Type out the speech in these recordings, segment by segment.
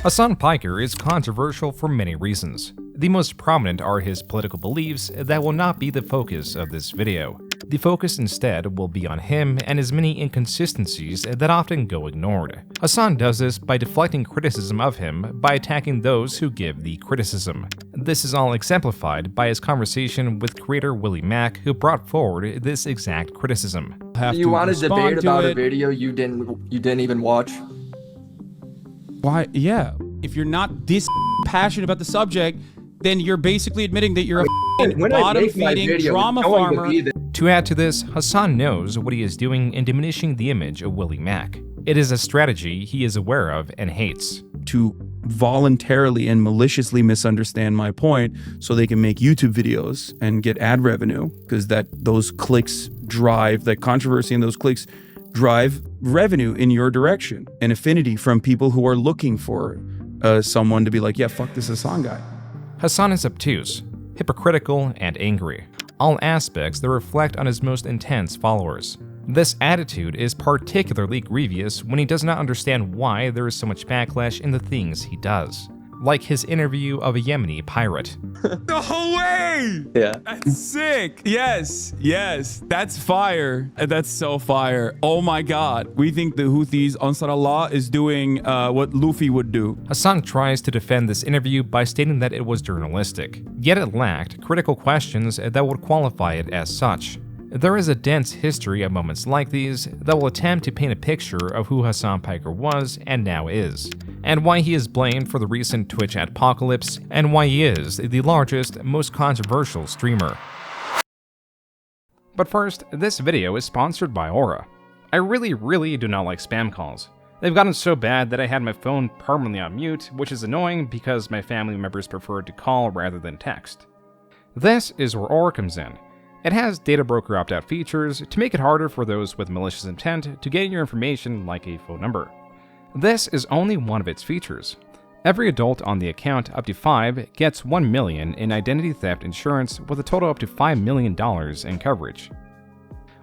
Hasan Piker is controversial for many reasons. The most prominent are his political beliefs that will not be the focus of this video. The focus instead will be on him and his many inconsistencies that often go ignored. Hasan does this by deflecting criticism of him by attacking those who give the criticism. This is all exemplified by his conversation with creator WillyMac, who brought forward this exact criticism. You want to debate about a video you didn't even watch? Why? Yeah. If you're not this passionate about the subject, then you're basically admitting that you're a bottom-feeding drama farmer. To add to this, Hasan knows what he is doing in diminishing the image of WillyMac. It is a strategy he is aware of and hates. To voluntarily and maliciously misunderstand my point so they can make YouTube videos and get ad revenue, because those clicks drive, that controversy and those clicks drive revenue in your direction and affinity from people who are looking for someone to be like, yeah, fuck this Hasan guy. Hasan is obtuse, hypocritical, and angry, all aspects that reflect on his most intense followers. This attitude is particularly grievous when he does not understand why there is so much backlash in the things he does, like his interview of a Yemeni pirate. No way! Yeah. That's sick! Yes, that's fire. That's so fire. Oh my god. We think the Houthis, Ansar Allah, is doing what Luffy would do. Hasan tries to defend this interview by stating that it was journalistic, yet it lacked critical questions that would qualify it as such. There is a dense history of moments like these that will attempt to paint a picture of who Hasan Piker was and now is, and why he is blamed for the recent Twitch Adpocalpyse, and why he is the largest, most controversial streamer. But first, this video is sponsored by Aura. I really do not like spam calls. They've gotten so bad that I had my phone permanently on mute, which is annoying because my family members prefer to call rather than text. This is where Aura comes in. It has data broker opt-out features to make it harder for those with malicious intent to get your information like a phone number. This is only one of its features. Every adult on the account up to 5 gets $1 million in identity theft insurance with a total up to $5 million in coverage.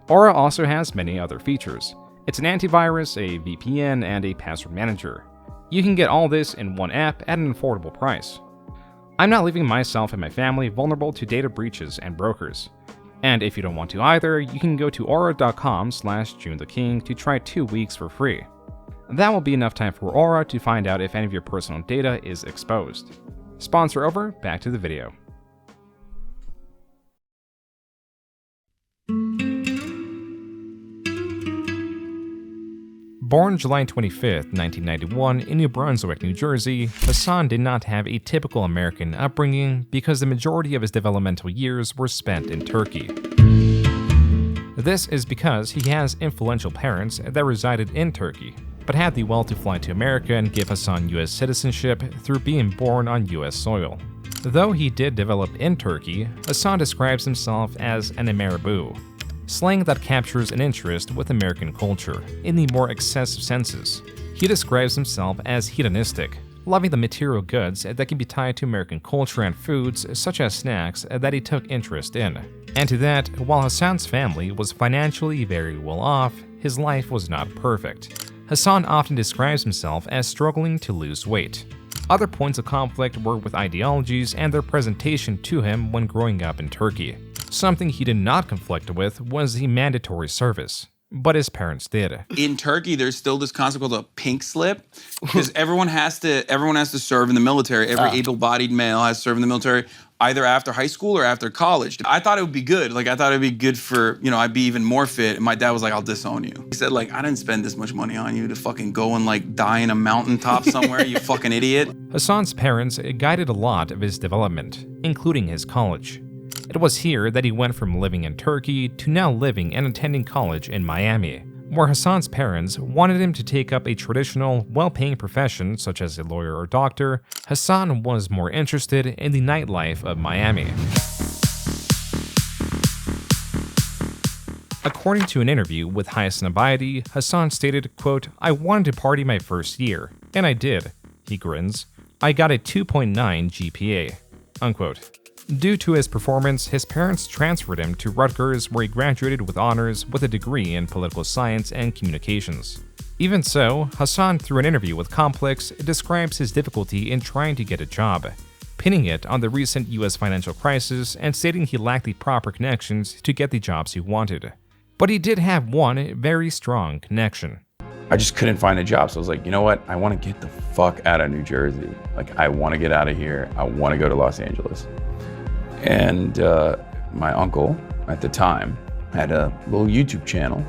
Aura also has many other features. It's an antivirus, a VPN, and a password manager. You can get all this in one app at an affordable price. I'm not leaving myself and my family vulnerable to data breaches and brokers. And if you don't want to either, you can go to aura.com/JuneTheKing to try 2 weeks for free. That will be enough time for Aura to find out if any of your personal data is exposed. Sponsor over, back to the video. Born July 25, 1991 in New Brunswick, New Jersey, Hasan did not have a typical American upbringing because the majority of his developmental years were spent in Turkey. This is because he has influential parents that resided in Turkey, but had the will to fly to America and give Hasan US citizenship through being born on US soil. Though he did develop in Turkey, Hasan describes himself as an Ameribu, slang that captures an interest with American culture in the more excessive senses. He describes himself as hedonistic, loving the material goods that can be tied to American culture and foods such as snacks that he took interest in. And to that, while Hasan's family was financially very well off, his life was not perfect. Hasan often describes himself as struggling to lose weight. Other points of conflict were with ideologies and their presentation to him when growing up in Turkey. Something he did not conflict with was the mandatory service, but his parents did. In Turkey, there's still this concept called a pink slip, because everyone has to serve in the military. Every able-bodied male has to serve in the military, either after high school or after college. I thought it would be good. Like, I thought it'd be good for, I'd be even more fit. And my dad was like, I'll disown you. He said, like, I didn't spend this much money on you to fucking go and, like, die in a mountaintop somewhere, you fucking idiot. Hasan's parents guided a lot of his development, including his college. It was here that he went from living in Turkey to now living and attending college in Miami, where Hasan's parents wanted him to take up a traditional, well-paying profession such as a lawyer or doctor. Hasan was more interested in the nightlife of Miami. According to an interview with Hasan Piker, Hasan stated, quote, "I wanted to party my first year, and I did." He grins. "I got a 2.9 GPA," unquote. Due to his performance, his parents transferred him to Rutgers, where he graduated with honors with a degree in political science and communications. Even so, Hasan, through an interview with Complex, describes his difficulty in trying to get a job, pinning it on the recent US financial crisis and stating he lacked the proper connections to get the jobs he wanted. But he did have one very strong connection. I just couldn't find a job, so I was like, you know what? I want to get the fuck out of New Jersey. Like, I want to get out of here. I want to go to Los Angeles. And my uncle, at the time, had a little YouTube channel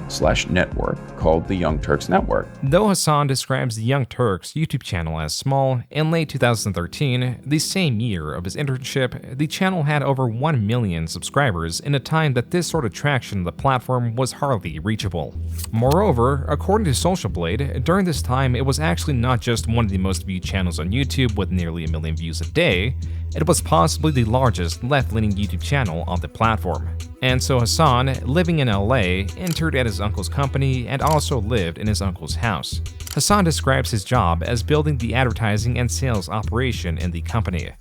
/ network called the Young Turks Network. Though Hasan describes the Young Turks YouTube channel as small, in late 2013, the same year of his internship, the channel had over 1 million subscribers in a time that this sort of traction on the platform was hardly reachable. Moreover, according to Social Blade, during this time it was actually not just one of the most viewed channels on YouTube with nearly 1 million views a day, it was possibly the largest left-leaning YouTube channel on the platform. And so Hasan, living in LA, entered at his uncle's company and also lived in his uncle's house. Hasan describes his job as building the advertising and sales operation in the company.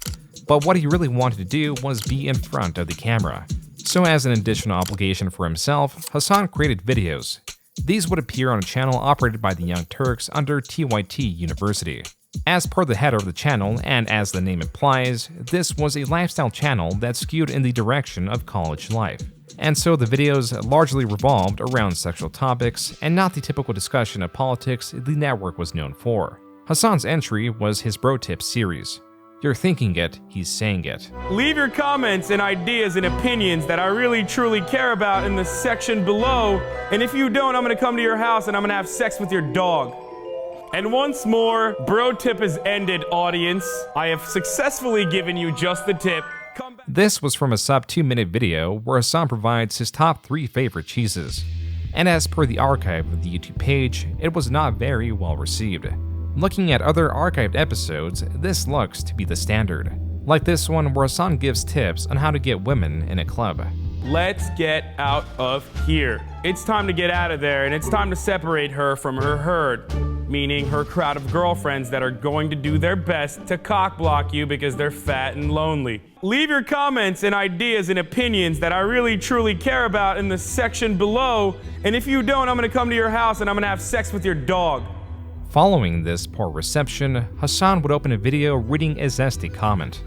But what he really wanted to do was be in front of the camera. So as an additional obligation for himself, Hasan created videos. These would appear on a channel operated by the Young Turks under TYT University. As per the header of the channel, and as the name implies, this was a lifestyle channel that skewed in the direction of college life. And so the videos largely revolved around sexual topics, and not the typical discussion of politics the network was known for. Hasan's entry was his Bro Tips series. You're thinking it, he's saying it. Leave your comments and ideas and opinions that I really truly care about in the section below, and if you don't, I'm gonna come to your house and I'm gonna have sex with your dog. And once more, Bro Tip is ended, audience. I have successfully given you just the tip. This was from a sub 2-minute video where Hasan provides his top 3 favorite cheeses. And as per the archive of the YouTube page, it was not very well received. Looking at other archived episodes, this looks to be the standard. Like this one where Hasan gives tips on how to get women in a club. Let's get out of here. It's time to get out of there, and it's time to separate her from her herd, meaning her crowd of girlfriends that are going to do their best to cockblock you because they're fat and lonely. Leave your comments and ideas and opinions that I really truly care about in the section below, and if you don't, I'm gonna come to your house and I'm gonna have sex with your dog. Following this poor reception, Hasan would open a video reading a zesty comment.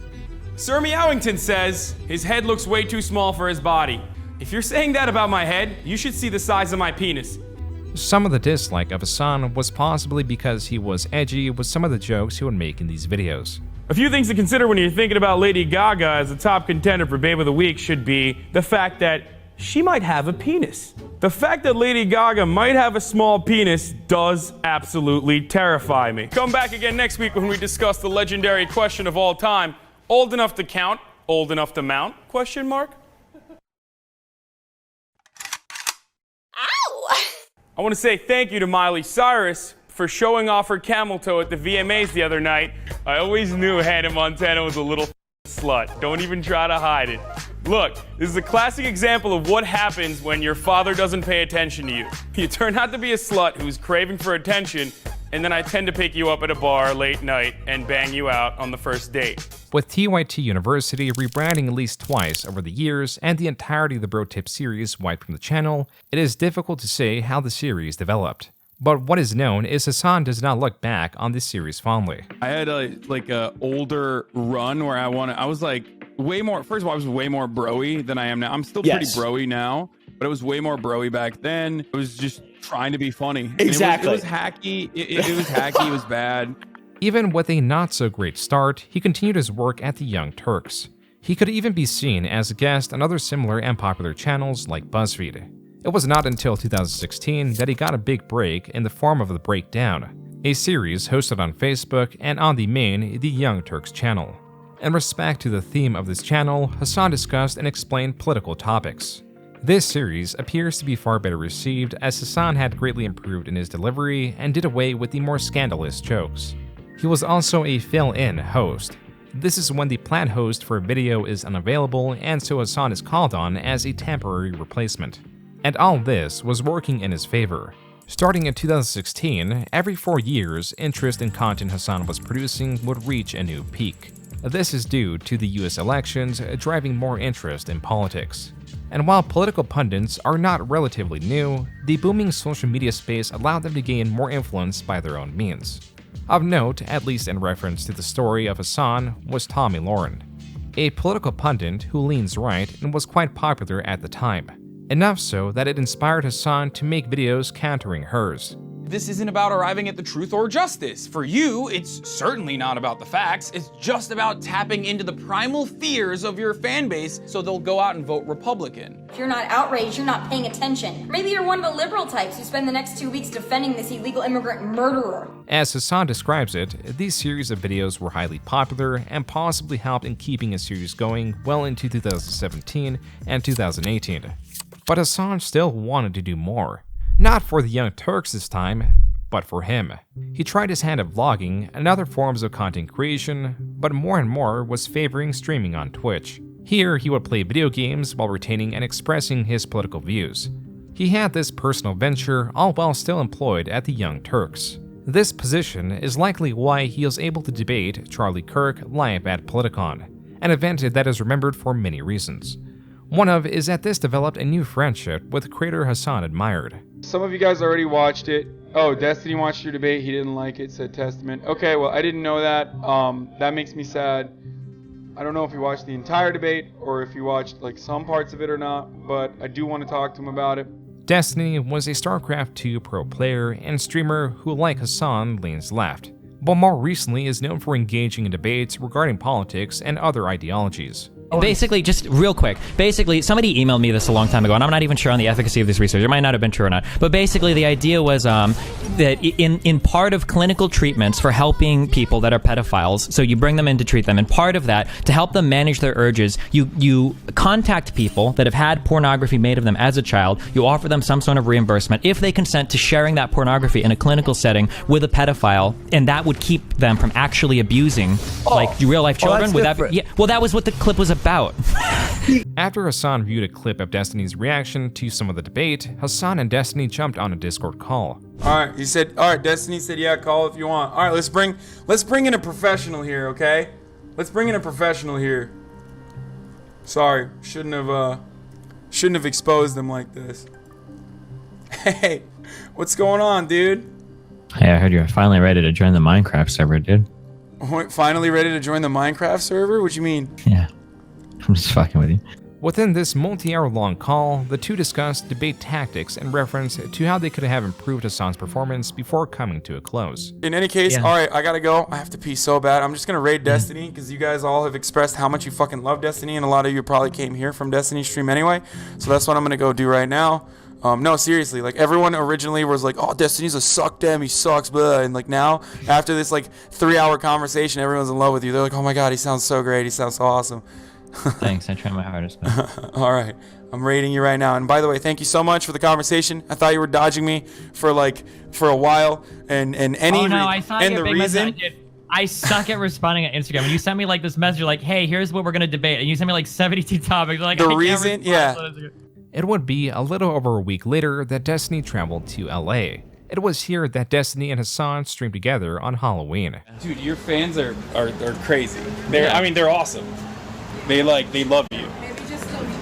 Sir Meowington says his head looks way too small for his body. If you're saying that about my head, you should see the size of my penis. Some of the dislike of Hasan was possibly because he was edgy with some of the jokes he would make in these videos. A few things to consider when you're thinking about Lady Gaga as a top contender for Babe of the Week should be the fact that she might have a penis. The fact that Lady Gaga might have a small penis does absolutely terrify me. Come back again next week when we discuss the legendary question of all time. Old enough to count, old enough to mount? Question mark? Ow! I want to say thank you to Miley Cyrus for showing off her camel toe at the VMAs the other night. I always knew Hannah Montana was a little slut. Don't even try to hide it. Look, this is a classic example of what happens when your father doesn't pay attention to you. You turn out to be a slut who's craving for attention, and then I tend to pick you up at a bar late night and bang you out on the first date. With TYT University rebranding at least twice over the years and the entirety of the Bro Tip series wiped from the channel, it is difficult to say how the series developed. But what is known is Hasan does not look back on this series fondly. I had a older run where I was like way more, first of all, I was way more bro-y than I am now. I'm still pretty bro-y now, but it was way more bro-y back then. It was just trying to be funny. Exactly. It was hacky. It was hacky. It was bad. Even with a not-so-great start, he continued his work at the Young Turks. He could even be seen as a guest on other similar and popular channels like BuzzFeed. It was not until 2016 that he got a big break in the form of The Breakdown, a series hosted on Facebook and on the main The Young Turks channel. In respect to the theme of this channel, Hasan discussed and explained political topics. This series appears to be far better received as Hasan had greatly improved in his delivery and did away with the more scandalous jokes. He was also a fill-in host. This is when the planned host for a video is unavailable and so Hasan is called on as a temporary replacement. And all this was working in his favor. Starting in 2016, every 4 years, interest in content Hasan was producing would reach a new peak. This is due to the US elections driving more interest in politics. And while political pundits are not relatively new, the booming social media space allowed them to gain more influence by their own means. Of note, at least in reference to the story of Hasan, was Tommy Lauren, a political pundit who leans right and was quite popular at the time, enough so that it inspired Hasan to make videos countering hers. This isn't about arriving at the truth or justice. For you, it's certainly not about the facts. It's just about tapping into the primal fears of your fan base so they'll go out and vote Republican. If you're not outraged, you're not paying attention. Maybe you're one of the liberal types who spend the next 2 weeks defending this illegal immigrant murderer. As Hasan describes it, these series of videos were highly popular and possibly helped in keeping a series going well into 2017 and 2018. But Hasan still wanted to do more. Not for the Young Turks this time, but for him. He tried his hand at vlogging and other forms of content creation, but more and more was favoring streaming on Twitch. Here, he would play video games while retaining and expressing his political views. He had this personal venture all while still employed at the Young Turks. This position is likely why he was able to debate Charlie Kirk live at Politicon, an event that is remembered for many reasons. One of is that this developed a new friendship with creator Hasan admired. Some of you guys already watched it. Oh, Destiny watched your debate. He didn't like it, said Testament. Okay, well, I didn't know that. That makes me sad. I don't know if you watched the entire debate or if you watched like some parts of it or not, but I do want to talk to him about it. Destiny was a StarCraft 2 pro player and streamer who, like Hasan, leans left, but more recently is known for engaging in debates regarding politics and other ideologies. Basically, just real quick, somebody emailed me this a long time ago, and I'm not even sure on the efficacy of this research. It might not have been true or not. But basically, the idea was that in part of clinical treatments for helping people that are pedophiles, so you bring them in to treat them, and part of that, to help them manage their urges, you contact people that have had pornography made of them as a child, you offer them some sort of reimbursement if they consent to sharing that pornography in a clinical setting with a pedophile, and that would keep them from actually abusing real-life children. Well, that was what the clip was about. After Hasan viewed a clip of Destiny's reaction to some of the debate, Hasan and Destiny jumped on a Discord call. All right, Destiny said, yeah, call if you want. All right, let's bring in a professional here, okay? Let's bring in a professional here. Sorry, shouldn't have exposed them like this. Hey, what's going on, dude? Hey, I heard you're finally ready to join the Minecraft server, dude. Finally ready to join the Minecraft server? What you mean? Yeah. I'm just fucking with you. Within this multi-hour-long call, the two discussed debate tactics in reference to how they could have improved Hasan's performance before coming to a close. In any case, all right, I gotta go. I have to pee so bad. I'm just gonna raid Destiny because you guys all have expressed how much you fucking love Destiny, and a lot of you probably came here from Destiny stream anyway. So that's what I'm gonna go do right now. No, seriously, like everyone originally was like, oh, Destiny's a suck dem, he sucks, blah. And like now, after this like 3-hour conversation, everyone's in love with you. They're like, oh my god, he sounds so great, he sounds so awesome. Thanks, I try my hardest. All right, I'm rating you right now. And by the way, thank you so much for the conversation. I thought you were dodging me for a while, and any I saw and your the big reason. message. I suck at responding on Instagram. And you sent me like this message like, hey, here's what we're gonna debate, and you sent me like 72 topics. Like the reason, yeah. It would be a little over a week later that Destiny traveled to LA. It was here that Destiny and Hasan streamed together on Halloween. Dude, your fans are crazy. They're awesome. They love you.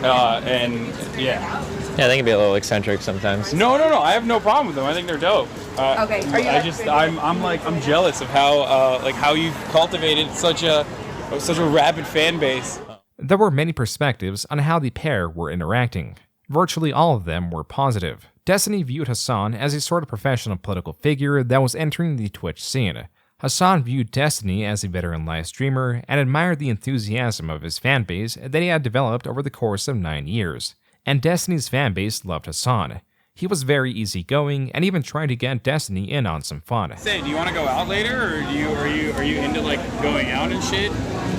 And yeah. Yeah, they can be a little eccentric sometimes. No. I have no problem with them. I think they're dope. Okay. Are you I'm jealous of how you've cultivated such a rabid fan base. There were many perspectives on how the pair were interacting. Virtually all of them were positive. Destiny viewed Hasan as a sort of professional political figure that was entering the Twitch scene. Hasan viewed Destiny as a veteran live streamer and admired the enthusiasm of his fanbase that he had developed over the course of 9 years. And Destiny's fanbase loved Hasan. He was very easygoing and even tried to get Destiny in on some fun. Say, do you want to go out later, or are you into like going out and shit?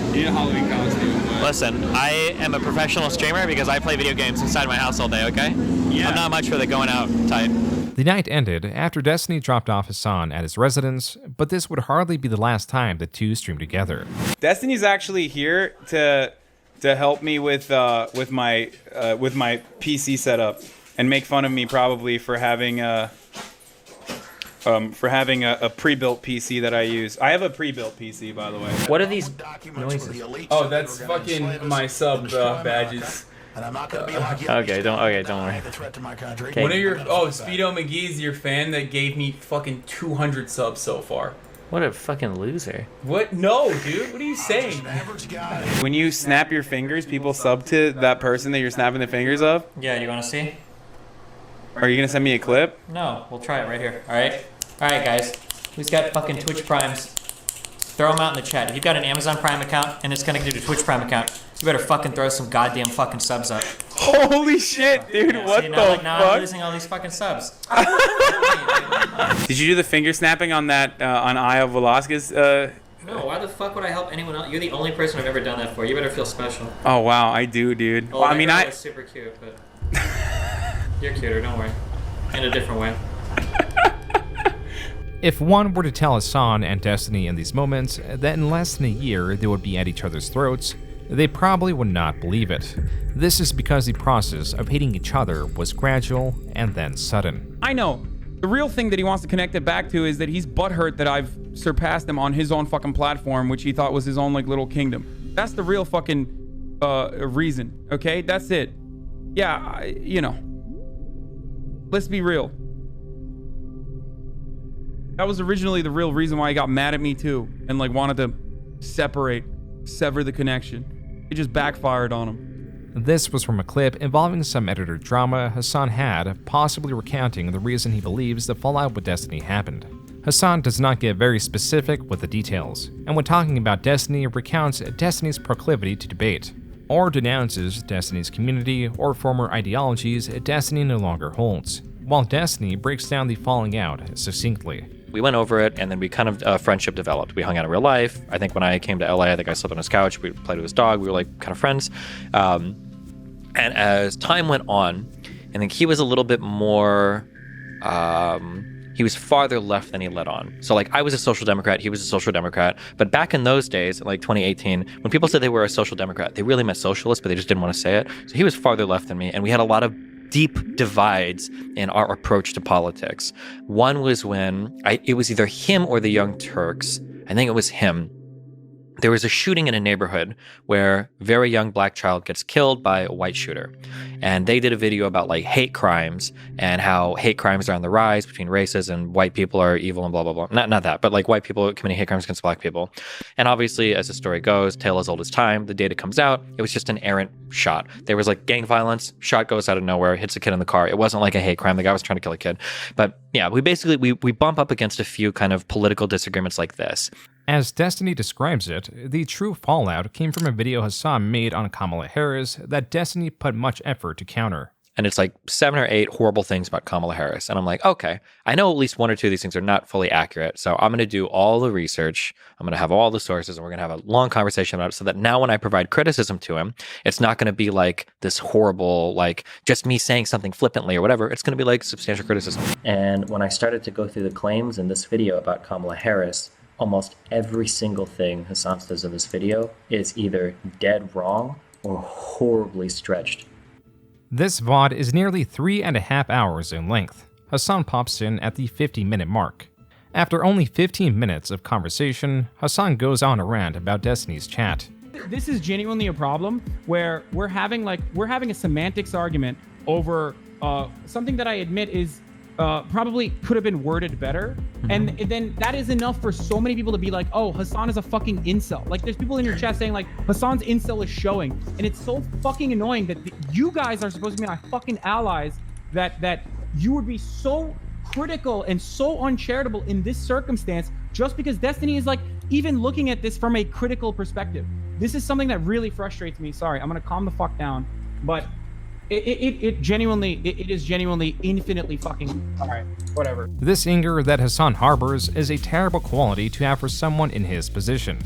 You need a Halloween costume. Listen, I am a professional streamer because I play video games inside my house all day, okay? Yeah. I'm not much for the going out type. The night ended after Destiny dropped off Hasan at his residence, but this would hardly be the last time the two streamed together. Destiny's actually here to help me with my PC setup and make fun of me probably for having for having a pre-built PC that I use. I have a pre-built PC, by the way. What are these noises? Oh, that's fucking my sub badges. Okay, don't worry. Okay. One of your Speedo McGee's your fan that gave me fucking 200 subs so far. What a fucking loser. What? No, dude. What are you saying? When you snap your fingers, people sub to that person that you're snapping the fingers of? Yeah, you want to see? Are you going to send me a clip? No, we'll try it right here. All right, guys. Who's got fucking Twitch Primes? Throw them out in the chat. If you've got an Amazon Prime account and it's connected to a Twitch Prime account, you better fucking throw some goddamn fucking subs up. Holy shit, dude. Yeah, what see, the now, now fuck? I'm losing all these fucking subs. Did you do the finger snapping on that, on Aya Velasquez? No, why the fuck would I help anyone else? You're the only person I've ever done that for. You better feel special. Oh, wow. I do, dude. Oh, I mean, I was super cute, but you're cuter, don't worry. In a different way. If one were to tell Hasan and Destiny in these moments that in less than a year they would be at each other's throats, they probably would not believe it. This is because the process of hating each other was gradual and then sudden. I know. The real thing that he wants to connect it back to is that he's butthurt that I've surpassed him on his own fucking platform, which he thought was his own like little kingdom. That's the real fucking reason, okay? That's it. Yeah, you know. Let's be real. That was originally the real reason why he got mad at me too and like wanted to sever the connection. It just backfired on him. This was from a clip involving some editor drama Hasan had, possibly recounting the reason he believes the fallout with Destiny happened. Hasan does not get very specific with the details, and when talking about Destiny, recounts Destiny's proclivity to debate, or denounces Destiny's community or former ideologies Destiny no longer holds, while Destiny breaks down the falling out succinctly. We went over it, and then we kind of friendship developed. We hung out in real life. I think when I came to LA, I think I slept on his couch. We played with his dog. We were like kind of friends. And as time went on, I think he was a little bit more, he was farther left than he let on. So like I was a social democrat, he was a social democrat. But back in those days, like 2018, when people said they were a social democrat, they really meant socialist, but they just didn't want to say it. So he was farther left than me, and we had a lot of deep divides in our approach to politics. One was when it was either him or the Young Turks. I think it was him. There was a shooting in a neighborhood where a very young black child gets killed by a white shooter. And they did a video about like hate crimes and how hate crimes are on the rise between races and white people are evil and blah, blah, blah. Not that, but like white people committing hate crimes against black people. And obviously, as the story goes, tale as old as time, the data comes out, it was just an errant shot. There was like gang violence, shot goes out of nowhere, hits a kid in the car. It wasn't like a hate crime. The guy was trying to kill a kid. But yeah, we bump up against a few kind of political disagreements like this. As Destiny describes it, the true fallout came from a video Hasan made on Kamala Harris that Destiny put much effort to counter. And it's like 7 or 8 horrible things about Kamala Harris. And I'm like, okay, I know at least 1 or 2 of these things are not fully accurate. So I'm going to do all the research. I'm going to have all the sources, and we're going to have a long conversation about it so that now when I provide criticism to him, it's not going to be like this horrible, like just me saying something flippantly or whatever. It's going to be like substantial criticism. And when I started to go through the claims in this video about Kamala Harris, almost every single thing Hasan says in this video is either dead wrong or horribly stretched. This VOD is nearly 3.5 hours in length. Hasan pops in at the 50-minute mark. After only 15 minutes of conversation, Hasan goes on a rant about Destiny's chat. This is genuinely a problem where we're having a semantics argument over something that I admit is probably could have been worded better. Mm-hmm. And then that is enough for so many people to be like, oh, Hasan is a fucking incel. Like there's people in your chat saying like Hasan's incel is showing. And it's so fucking annoying that you guys are supposed to be my fucking allies, that you would be so critical and so uncharitable in this circumstance just because Destiny is like even looking at this from a critical perspective. This is something that really frustrates me. Sorry, I'm gonna calm the fuck down. But it is genuinely infinitely fucking all right, whatever. This anger that Hasan harbors is a terrible quality to have for someone in his position.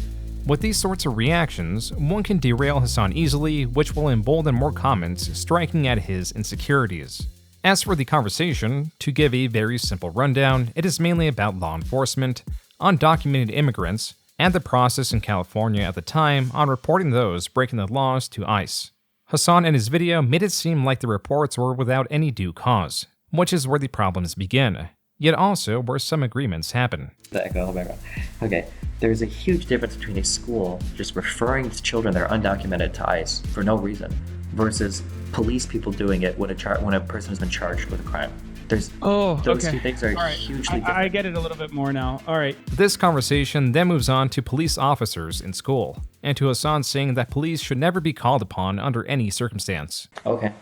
With these sorts of reactions, one can derail Hasan easily, which will embolden more comments striking at his insecurities. As for the conversation, to give a very simple rundown, it is mainly about law enforcement, undocumented immigrants, and the process in California at the time on reporting those breaking the laws to ICE. Hasan in his video made it seem like the reports were without any due cause, which is where the problems begin. yet also where some agreements happen. The echo background. Okay, there's a huge difference between a school just referring to children that are undocumented to ICE for no reason versus police people doing it when a person has been charged with a crime. Those two things are hugely different. I get it a little bit more now. All right. This conversation then moves on to police officers in school, and to Hasan saying that police should never be called upon under any circumstance. Okay.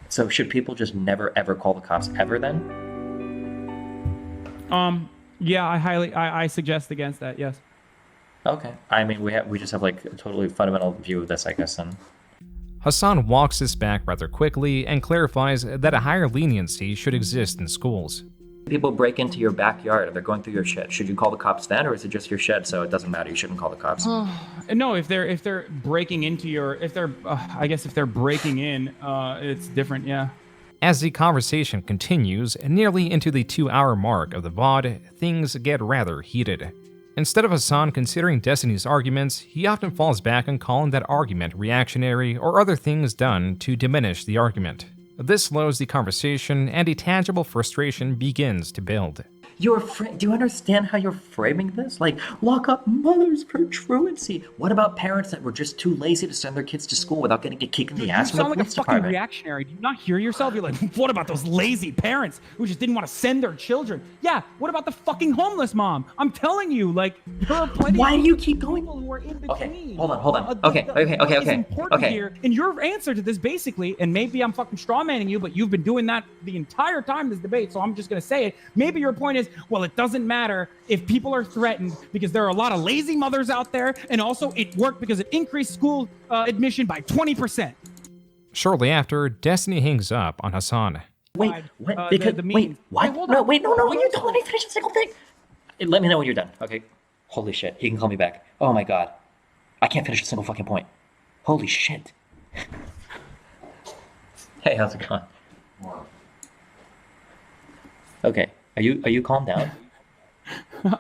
So should people just never ever call the cops ever then? Yeah, I suggest against that, yes. Okay. I mean, we just have like a totally fundamental view of this, I guess, then. Hasan walks this back rather quickly and clarifies that a higher leniency should exist in schools. People break into your backyard and they're going through your shed. Should you call the cops then, or is it just your shed, so it doesn't matter? You shouldn't call the cops. No, if they're breaking into your, I guess if they're breaking in, it's different, yeah. As the conversation continues, nearly into the 2-hour mark of the VOD, things get rather heated. Instead of Hasan considering Destiny's arguments, he often falls back on calling that argument reactionary or other things done to diminish the argument. This slows the conversation and a tangible frustration begins to build. Do you understand how you're framing this? Like, lock up mothers for truancy. What about parents that were just too lazy to send their kids to school without getting a kick in the ass from the police department? You sound like a fucking reactionary. Do you not hear yourself? You're like, what about those lazy parents who just didn't want to send their children? Yeah, what about the fucking homeless mom? I'm telling you, like, there are plenty Why do you keep going? People who are in between. Okay, hold on. Okay. Here, and your answer to this basically, and maybe I'm fucking strawmanning you, but you've been doing that the entire time this debate, so I'm just going to say it. Maybe your point is, well, it doesn't matter if people are threatened because there are a lot of lazy mothers out there, and also it worked because it increased school admission by 20%. Shortly after, Destiny hangs up on Hasan. Wait, what? What? You don't let me finish a single thing. Let me know when you're done, okay? Holy shit, he can call me back. Oh my god. I can't finish a single fucking point. Holy shit. Hey, how's it going? Okay, are you calmed down?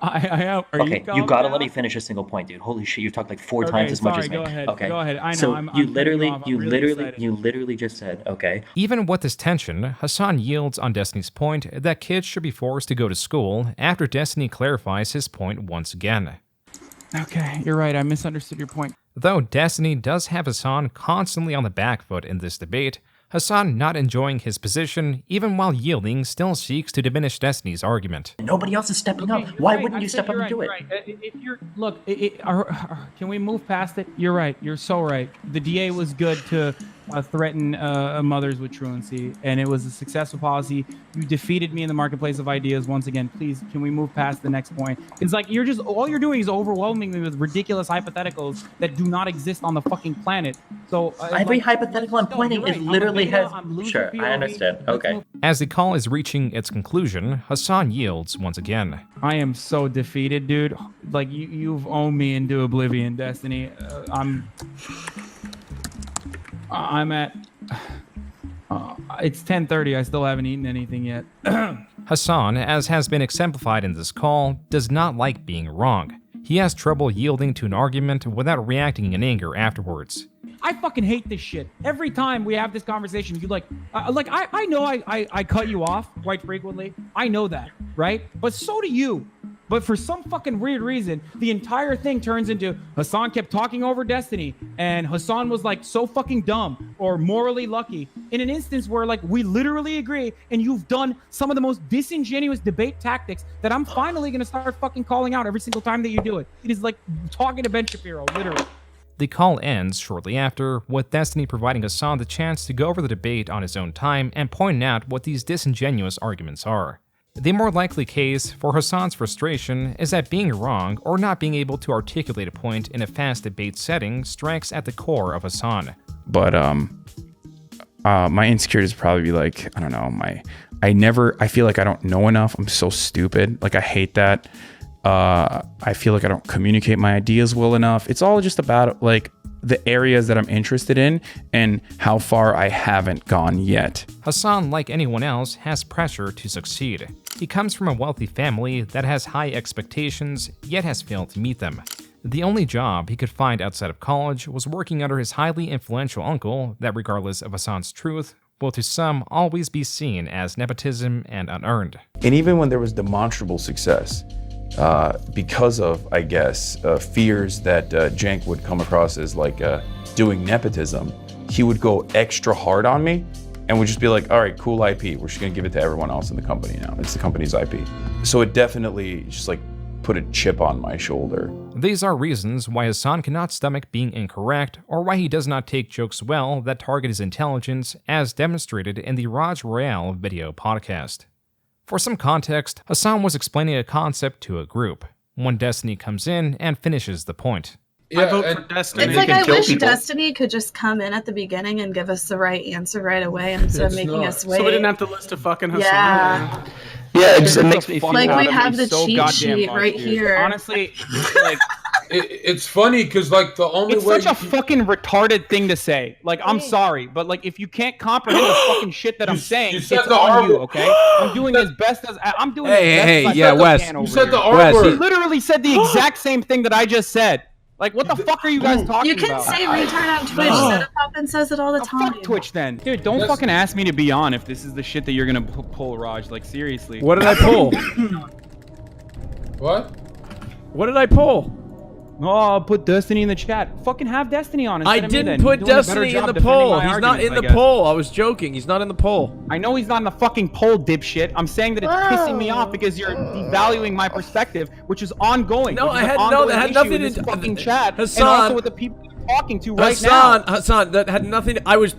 I am. Okay, you gotta let me finish a single point, dude. Holy shit, you've talked like 4 times as much as me. Go ahead. Okay, go ahead. I know. So you literally just said, okay. Even with this tension, Hasan yields on Destiny's point that kids should be forced to go to school after Destiny clarifies his point once again. Okay, you're right. I misunderstood your point. Though Destiny does have Hasan constantly on the back foot in this debate, Hasan, not enjoying his position, even while yielding, still seeks to diminish Destiny's argument. Nobody else is stepping up. Why wouldn't you step up and do it? If you're, look, can we move past it? You're right. You're so right. The DA was good to threaten mothers with truancy, and it was a successful policy. You defeated me in the marketplace of ideas once again. Please, can we move past the next point? It's like all you're doing is overwhelming me with ridiculous hypotheticals that do not exist on the fucking planet. So every hypothetical I'm pointing is literally has. Sure, I understand. Okay. As the call is reaching its conclusion, Hasan yields once again. I am so defeated, dude. Like you've owned me into oblivion, Destiny. I'm at. It's 10:30. I still haven't eaten anything yet. Hasan, as has been exemplified in this call, does not like being wrong. He has trouble yielding to an argument without reacting in anger afterwards. I fucking hate this shit. Every time we have this conversation, you I know I cut you off quite frequently. I know that, right? But so do you. But for some fucking weird reason, the entire thing turns into Hasan kept talking over Destiny, and Hasan was like so fucking dumb or morally lucky in an instance where like we literally agree, and you've done some of the most disingenuous debate tactics that I'm finally gonna start fucking calling out every single time that you do it. It is like talking to Ben Shapiro, literally. The call ends shortly after, with Destiny providing Hasan the chance to go over the debate on his own time and pointing out what these disingenuous arguments are. The more likely case for Hasan's frustration is that being wrong or not being able to articulate a point in a fast debate setting strikes at the core of Hasan. But my insecurities probably be like, I don't know, I feel like I don't know enough. I'm so stupid. Like I hate that. I feel like I don't communicate my ideas well enough. It's all just about like the areas that I'm interested in and how far I haven't gone yet. Hasan, like anyone else, has pressure to succeed. He comes from a wealthy family that has high expectations, yet has failed to meet them. The only job he could find outside of college was working under his highly influential uncle that, regardless of Hasan's truth, will to some always be seen as nepotism and unearned. And even when there was demonstrable success, because of, I guess, fears that Cenk would come across as like doing nepotism, he would go extra hard on me and would just be like, all right, cool IP. We're just gonna give it to everyone else in the company now. It's the company's IP. So it definitely just like put a chip on my shoulder. These are reasons why Hasan cannot stomach being incorrect, or why he does not take jokes well that target his intelligence, as demonstrated in the Raj Royale video podcast. For some context, Hasan was explaining a concept to a group, when Destiny comes in and finishes the point. I vote for Destiny. It's like I wish Destiny could just come in at the beginning and give us the right answer right away instead of making us wait. So we didn't have to list a fucking Hasan. Yeah. Yeah, it makes me feel like we have the cheat sheet right here. Honestly, like it's funny because like the only way it's such a fucking retarded thing to say. Like I'm sorry, but like if you can't comprehend the fucking shit that I'm saying, it's on you. Okay, I'm doing as best as I'm doing. Hey, yeah, Wes. You said the R word. He literally said the exact same thing that I just said. Like, what the fuck are you guys talking about? You can say retard on Twitch. Setupopin says it all the time. Fuck Twitch then. Dude, don't fucking ask me to be on if this is the shit that you're gonna pull, Raj. Like, seriously. What did I pull? What? What did I pull? Oh, put Destiny in the chat. Fucking have Destiny on. I didn't put Destiny in the poll. He's not in the poll. I was joking. He's not in the poll. I know he's not in the fucking poll, dipshit. I'm saying that it's pissing me off because you're devaluing my perspective, which is ongoing. No, that had nothing to do with fucking chat. Hasan, and also with the people you're talking to right now. Hasan, that had nothing. I was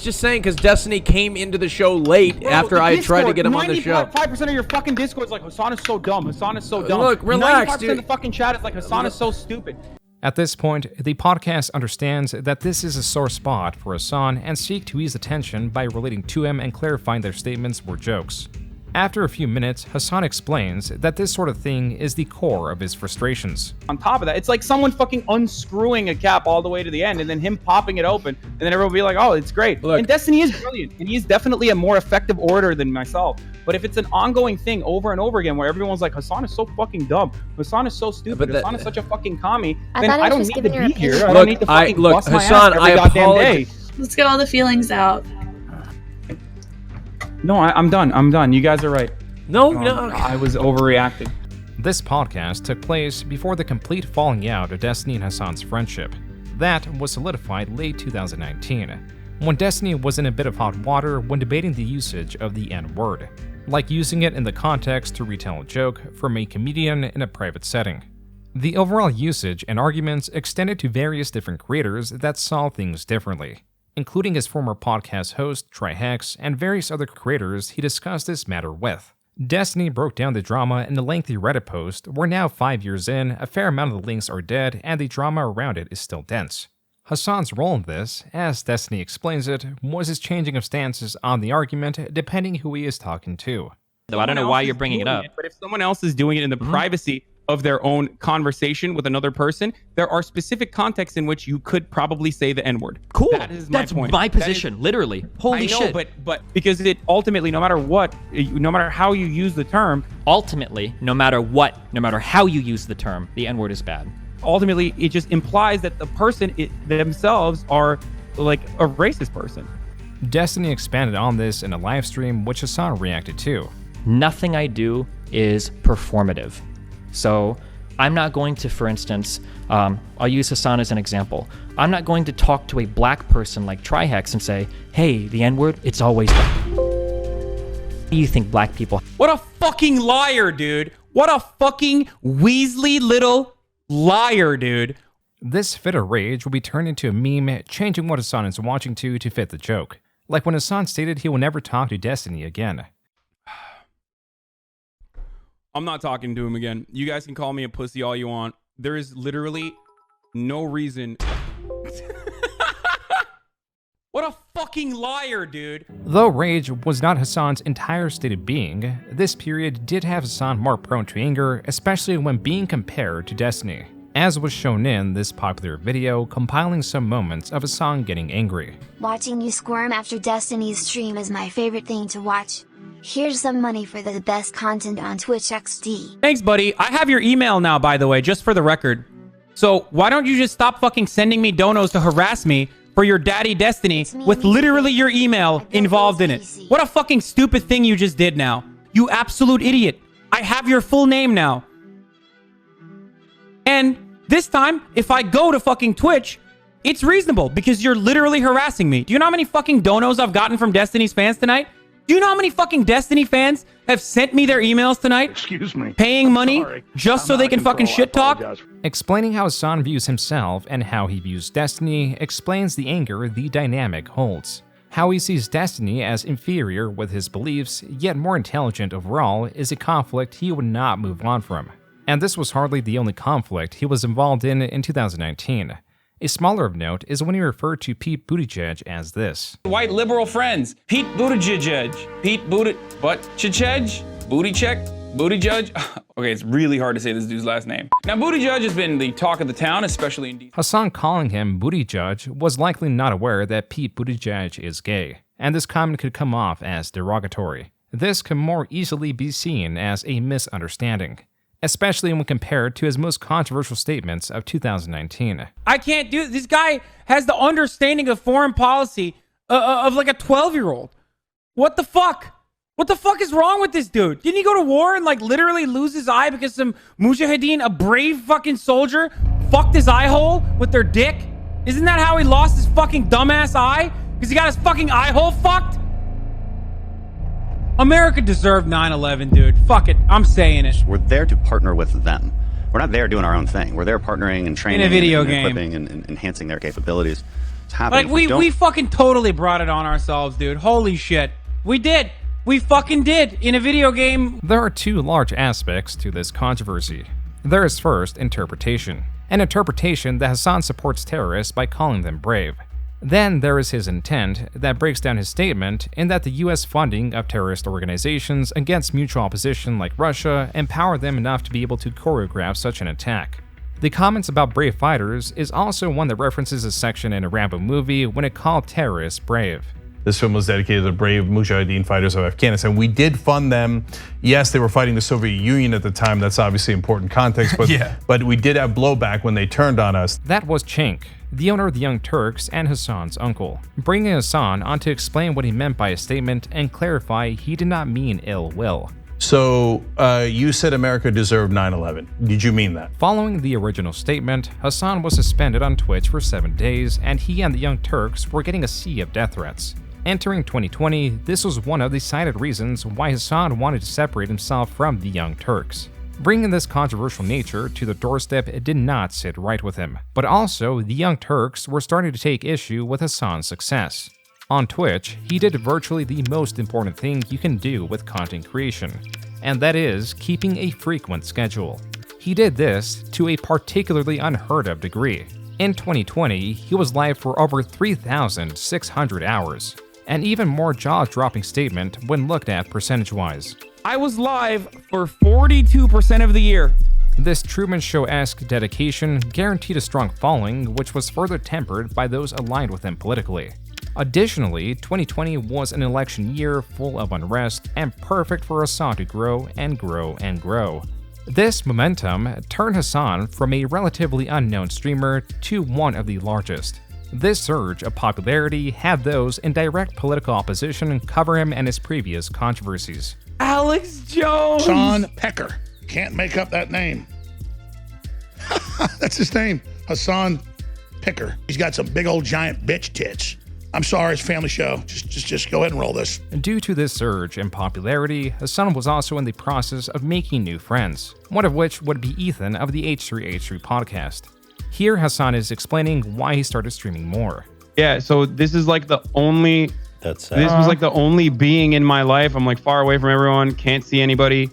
just saying because Destiny came into the show late after I tried to get him on the show. 95% of your fucking Discord is like Hasan is so dumb. Hasan is so dumb. Look, relax, 95% dude. of the fucking chat is like Hasan is so stupid. At this point, the podcast understands that this is a sore spot for Hasan and seek to ease the tension by relating to him and clarifying their statements were jokes. After a few minutes, Hasan explains that this sort of thing is the core of his frustrations. On top of that, it's like someone fucking unscrewing a cap all the way to the end and then him popping it open and then everyone will be like, oh, it's great. Look, and Destiny is brilliant and he's definitely a more effective orator than myself. But if it's an ongoing thing over and over again where everyone's like, Hasan is so fucking dumb, Hasan is so stupid, Hasan is such a fucking commie, then I don't need to be here. I don't need to fucking bust my ass every goddamn day. Let's get all the feelings out. No, I'm done. I'm done. You guys are right. No. I was overreacting. This podcast took place before the complete falling out of Destiny and Hasan's friendship. That was solidified late 2019, when Destiny was in a bit of hot water when debating the usage of the N-word, like using it in the context to retell a joke from a comedian in a private setting. The overall usage and arguments extended to various different creators that saw things differently, including his former podcast host, Trihex, and various other creators he discussed this matter with. Destiny broke down the drama in a lengthy Reddit post where now 5 years in, a fair amount of the links are dead and the drama around it is still dense. Hasan's role in this, as Destiny explains it, was his changing of stances on the argument depending who he is talking to. Though I don't know why you're bringing it up. But if someone else is doing it in the privacy of their own conversation with another person, there are specific contexts in which you could probably say the N-word. Cool. That's my position, literally. Holy shit. But because it ultimately, no matter what, no matter how you use the term, ultimately, no matter how you use the term, the N-word is bad. Ultimately, it just implies that the person themselves are like a racist person. Destiny expanded on this in a live stream which Hasan reacted to. Nothing I do is performative. So I'm not going to, for instance, I'll use Hasan as an example. I'm not going to talk to a black person like Trihex and say, hey, the N-word, it's always bad. Do you think black people... What a fucking liar, dude. What a fucking Weasley little liar, dude. This fit of rage will be turned into a meme, changing what Hasan is watching to fit the joke. Like when Hasan stated he will never talk to Destiny again. I'm not talking to him again. You guys can call me a pussy all you want. There is literally no reason. What a fucking liar, dude. Though rage was not Hasan's entire state of being, this period did have Hasan more prone to anger, especially when being compared to Destiny, as was shown in this popular video compiling some moments of Hasan getting angry. Watching you squirm after Destiny's stream is my favorite thing to watch. Here's some money for the best content on Twitch XD. Thanks, buddy. I have your email now, by the way, just for the record. So why don't you just stop fucking sending me donos to harass me for your daddy Destiny with literally your email involved in it. What a fucking stupid thing you just did now. You absolute idiot. I have your full name now. And this time, if I go to fucking Twitch, it's reasonable because you're literally harassing me. Do you know how many fucking donos I've gotten from Destiny's fans tonight? Do you know how many fucking Destiny fans have sent me their emails tonight? Excuse me. Paying money just so they can fucking shit talk? Explaining how Hasan views himself and how he views Destiny explains the anger the dynamic holds. How he sees Destiny as inferior with his beliefs, yet more intelligent overall, is a conflict he would not move on from. And this was hardly the only conflict he was involved in 2019. A smaller of note is when he referred to Pete Buttigieg as this. White liberal friends. Pete Buttigieg. Pete Buttigieg. What? Chicheg? Booty check? Buttigieg? Okay, it's really hard to say this dude's last name. Now, Buttigieg has been the talk of the town, especially in DC. Hasan calling him Buttigieg was likely not aware that Pete Buttigieg is gay, and this comment could come off as derogatory. This can more easily be seen as a misunderstanding, especially when compared to his most controversial statements of 2019. I can't do this. Guy has the understanding of foreign policy of like a 12-year-old. What the fuck? What the fuck is wrong with this dude? Didn't he go to war and like literally lose his eye because some mujahideen, a brave fucking soldier, fucked his eye hole with their dick? Isn't that how he lost his fucking dumbass eye? Because he got his fucking eye hole fucked? America deserved 9/11, dude. Fuck it. I'm saying it. We're there to partner with them. We're not there doing our own thing. We're there partnering and training in a video and game, equipping and enhancing their capabilities. It's happening. Like we fucking totally brought it on ourselves, dude. Holy shit. We did. We fucking did in a video game. There are two large aspects to this controversy. There is first interpretation. An interpretation that Hasan supports terrorists by calling them brave. Then there is his intent that breaks down his statement in that the US funding of terrorist organizations against mutual opposition like Russia empower them enough to be able to choreograph such an attack. The comments about brave fighters is also one that references a section in a Rambo movie when it called terrorists brave. This film was dedicated to the brave Mujahideen fighters of Afghanistan. We did fund them. Yes, they were fighting the Soviet Union at the time. That's obviously important context, but, but we did have blowback when they turned on us. That was Cenk, the owner of the Young Turks and Hasan's uncle, bringing Hasan on to explain what he meant by his statement and clarify he did not mean ill will. So you said America deserved 9/11. Did you mean that? Following the original statement, Hasan was suspended on Twitch for 7 days, and he and the Young Turks were getting a sea of death threats. Entering 2020, this was one of the cited reasons why Hasan wanted to separate himself from the Young Turks. Bringing this controversial nature to the doorstep did not sit right with him, but also the Young Turks were starting to take issue with Hasan's success. On Twitch, he did virtually the most important thing you can do with content creation, and that is keeping a frequent schedule. He did this to a particularly unheard of degree. In 2020, he was live for over 3,600 hours, an even more jaw-dropping statement when looked at percentage-wise. I was live for 42% of the year. This Truman Show-esque dedication guaranteed a strong following, which was further tempered by those aligned with him politically. Additionally, 2020 was an election year full of unrest and perfect for Hasan to grow and grow and grow. This momentum turned Hasan from a relatively unknown streamer to one of the largest. This surge of popularity had those in direct political opposition cover him and his previous controversies. Alex Jones! Hasan Piker. Can't make up that name. That's his name, Hasan Piker. He's got some big old giant bitch tits. I'm sorry, it's a family show. Just go ahead and roll this. Due to this surge in popularity, Hasan was also in the process of making new friends, one of which would be Ethan of the H3H3 podcast. Here, Hasan is explaining why he started streaming more. Yeah, so this is like the only... This was like the only being in my life. I'm like far away from everyone, can't see anybody.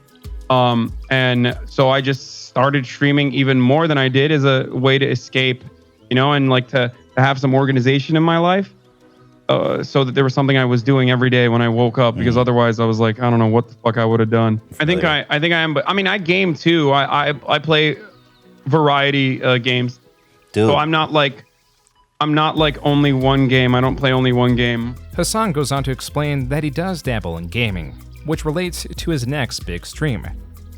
And so I just started streaming even more than I did as a way to escape, you know, and like to have some organization in my life. So that there was something I was doing every day when I woke up, because otherwise I was like, I don't know what the fuck I would have done. I think I am, but I mean, I game too. I play variety games. Dude. So I'm not like only one game. I don't play only one game. Hasan goes on to explain that he does dabble in gaming, which relates to his next big stream.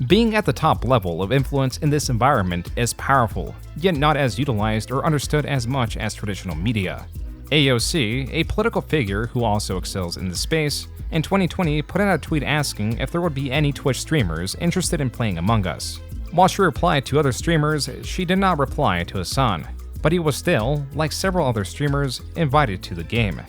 Being at the top level of influence in this environment is powerful, yet not as utilized or understood as much as traditional media. AOC, a political figure who also excels in the space, in 2020 put out a tweet asking if there would be any Twitch streamers interested in playing Among Us. While she replied to other streamers, she did not reply to Hasan, but he was still, like several other streamers, invited to the game.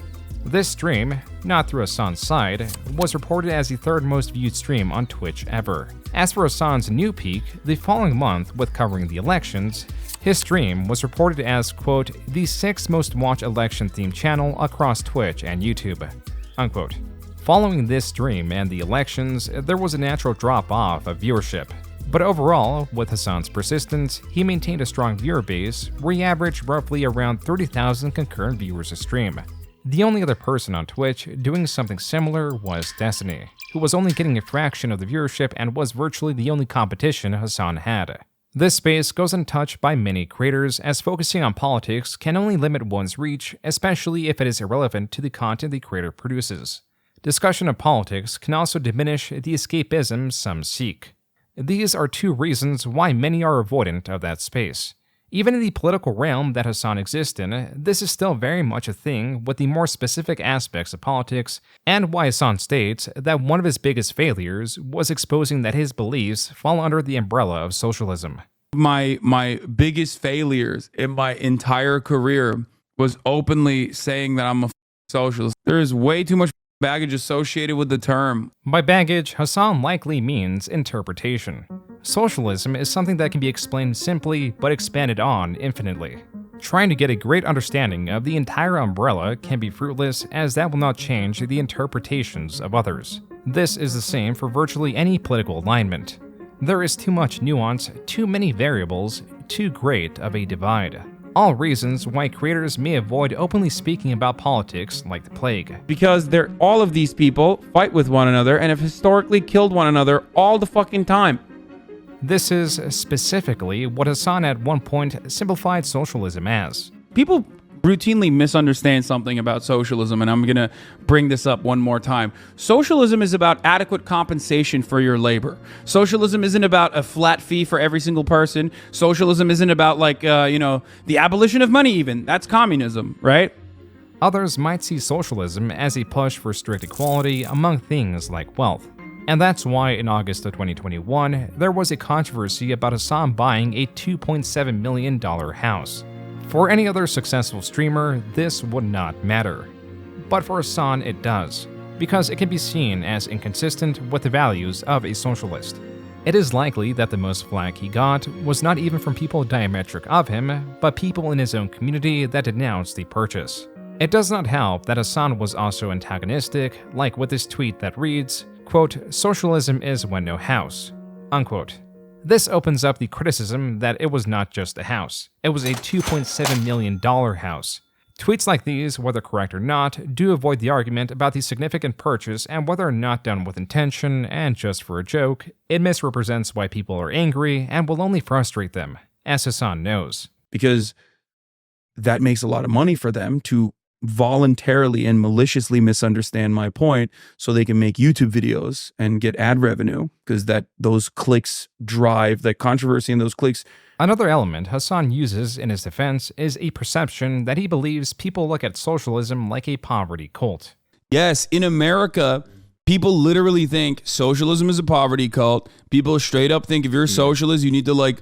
This stream, not through Hasan's side, was reported as the third most viewed stream on Twitch ever. As for Hasan's new peak, the following month with covering the elections, his stream was reported as, quote, the 6th most watched election-themed channel across Twitch and YouTube, unquote. Following this stream and the elections, there was a natural drop-off of viewership. But overall, with Hasan's persistence, he maintained a strong viewer base where he averaged roughly around 30,000 concurrent viewers a stream. The only other person on Twitch doing something similar was Destiny, who was only getting a fraction of the viewership and was virtually the only competition Hasan had. This space goes untouched by many creators, as focusing on politics can only limit one's reach, especially if it is irrelevant to the content the creator produces. Discussion of politics can also diminish the escapism some seek. These are two reasons why many are avoidant of that space. Even in the political realm that Hasan exists in, this is still very much a thing with the more specific aspects of politics, and why Hasan states that one of his biggest failures was exposing that his beliefs fall under the umbrella of socialism. My biggest failures in my entire career was openly saying that I'm a socialist. There is way too much baggage associated with the term. By baggage, Hasan likely means interpretation. Socialism is something that can be explained simply but expanded on infinitely. Trying to get a great understanding of the entire umbrella can be fruitless, as that will not change the interpretations of others. This is the same for virtually any political alignment. There is too much nuance, too many variables, too great of a divide. All reasons why creators may avoid openly speaking about politics like the plague. Because all of these people fight with one another and have historically killed one another all the fucking time. This is specifically what Hasan at one point simplified socialism as. People routinely misunderstand something about socialism, and I'm going to bring this up one more time. Socialism is about adequate compensation for your labor. Socialism isn't about a flat fee for every single person. Socialism isn't about the abolition of money even. That's communism, right? Others might see socialism as a push for strict equality among things like wealth. And that's why in August of 2021, there was a controversy about Hasan buying a $2.7 million house. For any other successful streamer, this would not matter. But for Hasan, it does, because it can be seen as inconsistent with the values of a socialist. It is likely that the most flack he got was not even from people diametric of him, but people in his own community that denounced the purchase. It does not help that Hasan was also antagonistic, like with this tweet that reads, quote, socialism is when no house, unquote. This opens up the criticism that it was not just a house, it was a $2.7 million house. Tweets like these, whether correct or not, do avoid the argument about the significant purchase and whether or not done with intention and just for a joke. It misrepresents why people are angry and will only frustrate them, as Hasan knows. Because that makes a lot of money for them to voluntarily and maliciously misunderstand my point so they can make YouTube videos and get ad revenue, because those clicks drive that controversy, and those clicks. Another element Hasan uses in his defense is a perception that he believes people look at socialism like a poverty cult. Yes, in America, people literally think socialism is a poverty cult. People straight up think if you're a socialist, you need to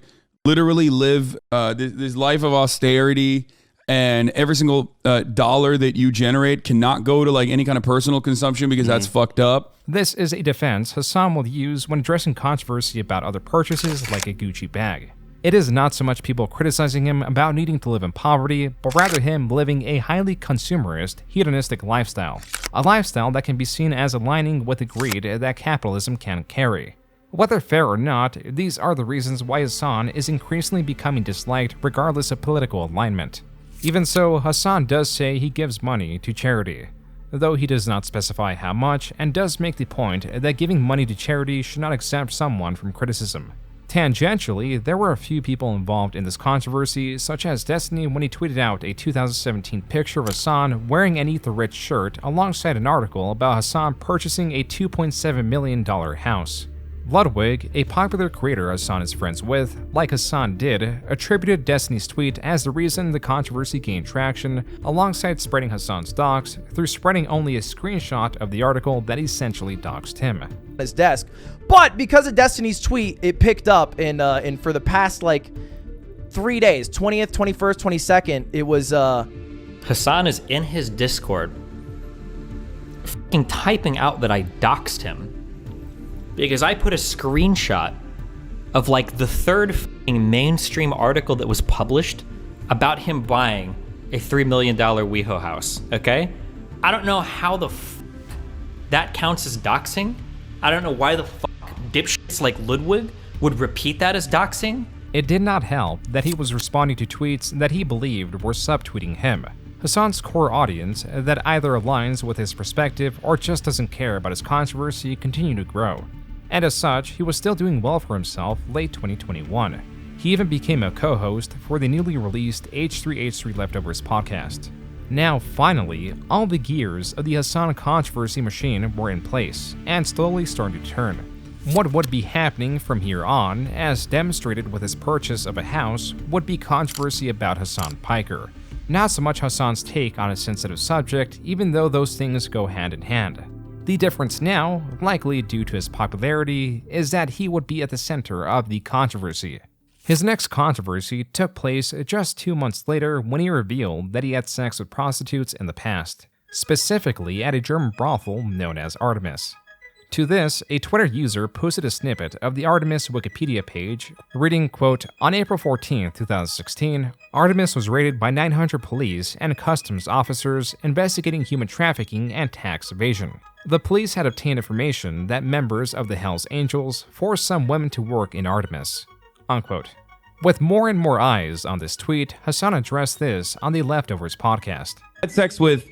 literally live this life of austerity. And every single dollar that you generate cannot go to any kind of personal consumption because that's fucked up. This is a defense Hasan will use when addressing controversy about other purchases like a Gucci bag. It is not so much people criticizing him about needing to live in poverty, but rather him living a highly consumerist, hedonistic lifestyle. A lifestyle that can be seen as aligning with the greed that capitalism can carry. Whether fair or not, these are the reasons why Hasan is increasingly becoming disliked regardless of political alignment. Even so, Hasan does say he gives money to charity, though he does not specify how much, and does make the point that giving money to charity should not exempt someone from criticism. Tangentially, there were a few people involved in this controversy, such as Destiny when he tweeted out a 2017 picture of Hasan wearing an Eat the Rich shirt alongside an article about Hasan purchasing a $2.7 million house. Ludwig, a popular creator Hasan is friends with, like Hasan did, attributed Destiny's tweet as the reason the controversy gained traction, alongside spreading Hasan's docs through spreading only a screenshot of the article that essentially doxed him. His desk, but because of Destiny's tweet, it picked up, and for the past like 3 days, 20th, 21st, 22nd, it was Hasan is in his Discord, fucking typing out that I doxed him. Because I put a screenshot of like the third mainstream article that was published about him buying a $3 million WeHo house, okay? I don't know how that counts as doxing. I don't know why the fuck dipshits like Ludwig would repeat that as doxing. It did not help that he was responding to tweets that he believed were subtweeting him. Hasan's core audience that either aligns with his perspective or just doesn't care about his controversy continued to grow. And as such, he was still doing well for himself late 2021. He even became a co-host for the newly released H3H3 Leftovers podcast. Now, finally, all the gears of the Hasan controversy machine were in place, and slowly starting to turn. What would be happening from here on, as demonstrated with his purchase of a house, would be controversy about Hasan Piker. Not so much Hasan's take on a sensitive subject, even though those things go hand in hand. The difference now, likely due to his popularity, is that he would be at the center of the controversy. His next controversy took place just 2 months later when he revealed that he had sex with prostitutes in the past, specifically at a German brothel known as Artemis. To this, a Twitter user posted a snippet of the Artemis Wikipedia page, reading, quote, "On April 14, 2016, Artemis was raided by 900 police and customs officers investigating human trafficking and tax evasion. The police had obtained information that members of the Hells Angels forced some women to work in Artemis." Unquote. With more and more eyes on this tweet, Hasan addressed this on the Leftovers podcast. I had sex with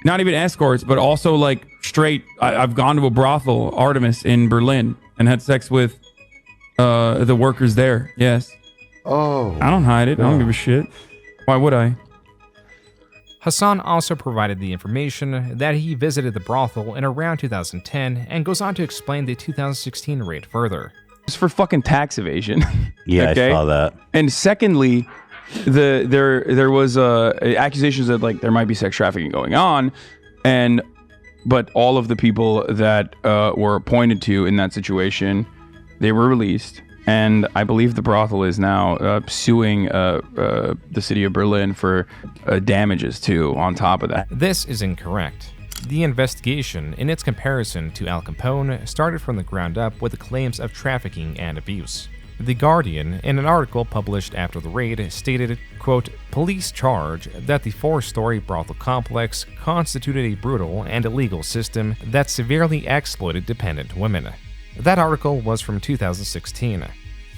not even escorts, but also like straight. I've gone to a brothel, Artemis, in Berlin, and had sex with the workers there. Yes. Oh. I don't hide it. I don't give a shit. Why would I? Hasan also provided the information that he visited the brothel in around 2010 and goes on to explain the 2016 raid further. It's for fucking tax evasion. Yeah, I saw that. And secondly, there was accusations that like there might be sex trafficking going on, but all of the people that were pointed to in that situation, they were released. And I believe the brothel is now suing the city of Berlin for damages too, on top of that. This is incorrect. The investigation, in its comparison to Al Capone, started from the ground up with the claims of trafficking and abuse. The Guardian, in an article published after the raid, stated, quote, "Police charge that the 4-story brothel complex constituted a brutal and illegal system that severely exploited dependent women." That article was from 2016.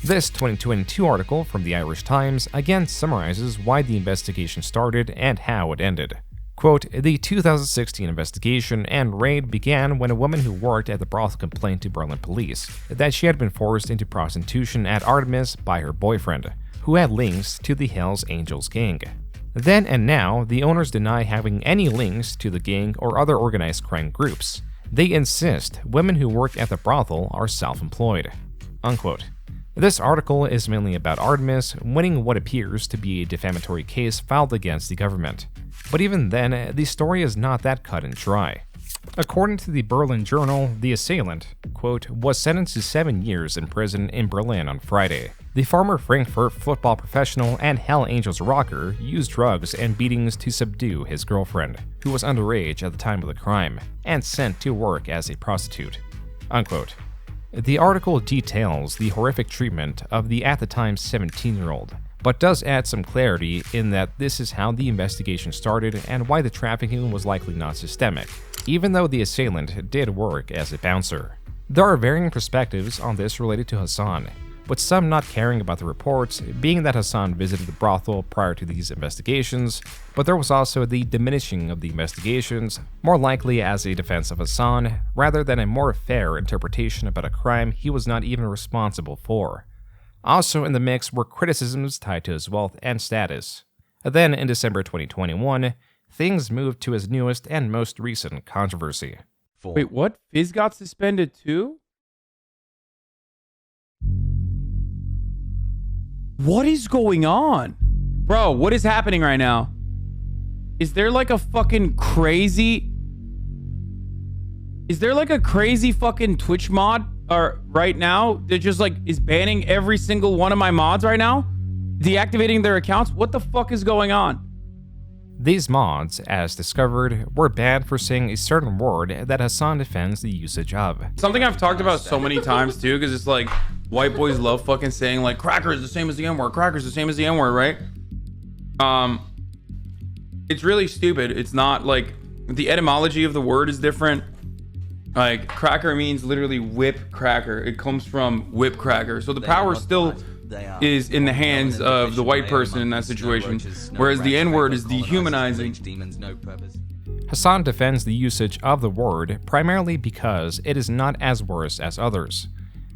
This 2022 article from the Irish Times again summarizes why the investigation started and how it ended. Quote, "The 2016 investigation and raid began when a woman who worked at the brothel complained to Berlin police that she had been forced into prostitution at Artemis by her boyfriend, who had links to the Hells Angels gang. Then and now, the owners deny having any links to the gang or other organized crime groups. They insist women who work at the brothel are self-employed." Unquote. This article is mainly about Artemis winning what appears to be a defamatory case filed against the government. But even then, the story is not that cut and dry. According to the Berlin Journal, the assailant, quote, "was sentenced to 7 years in prison in Berlin on Friday. The former Frankfurt football professional and Hell Angels rocker used drugs and beatings to subdue his girlfriend, who was underage at the time of the crime, and sent to work as a prostitute." Unquote. The article details the horrific treatment of the at the time 17-year-old, but does add some clarity in that this is how the investigation started and why the trafficking was likely not systemic, even though the assailant did work as a bouncer. There are varying perspectives on this related to Hasan, with some not caring about the reports, being that Hasan visited the brothel prior to these investigations, but there was also the diminishing of the investigations, more likely as a defense of Hasan, rather than a more fair interpretation about a crime he was not even responsible for. Also in the mix were criticisms tied to his wealth and status. Then in December 2021, things moved to his newest and most recent controversy. Wait, what? Fizz got suspended too? What is going on? Bro, what is happening right now? Is there like a fucking crazy... Is there like a crazy fucking Twitch mod right now that just like is banning every single one of my mods right now? Deactivating their accounts? What the fuck is going on? These mods, as discovered, were banned for saying a certain word that Hasan defends the usage of. Something I've talked about so many times too, because it's like white boys love fucking saying like cracker is the same as the N-word, cracker is the same as the N-word, right? It's really stupid. It's not like the etymology of the word is different. Like cracker means literally whip cracker. It comes from whip cracker. So the power still is in the hands of the white person in that situation, whereas the N-word is dehumanizing. Hasan defends the usage of the word primarily because it is not as worse as others,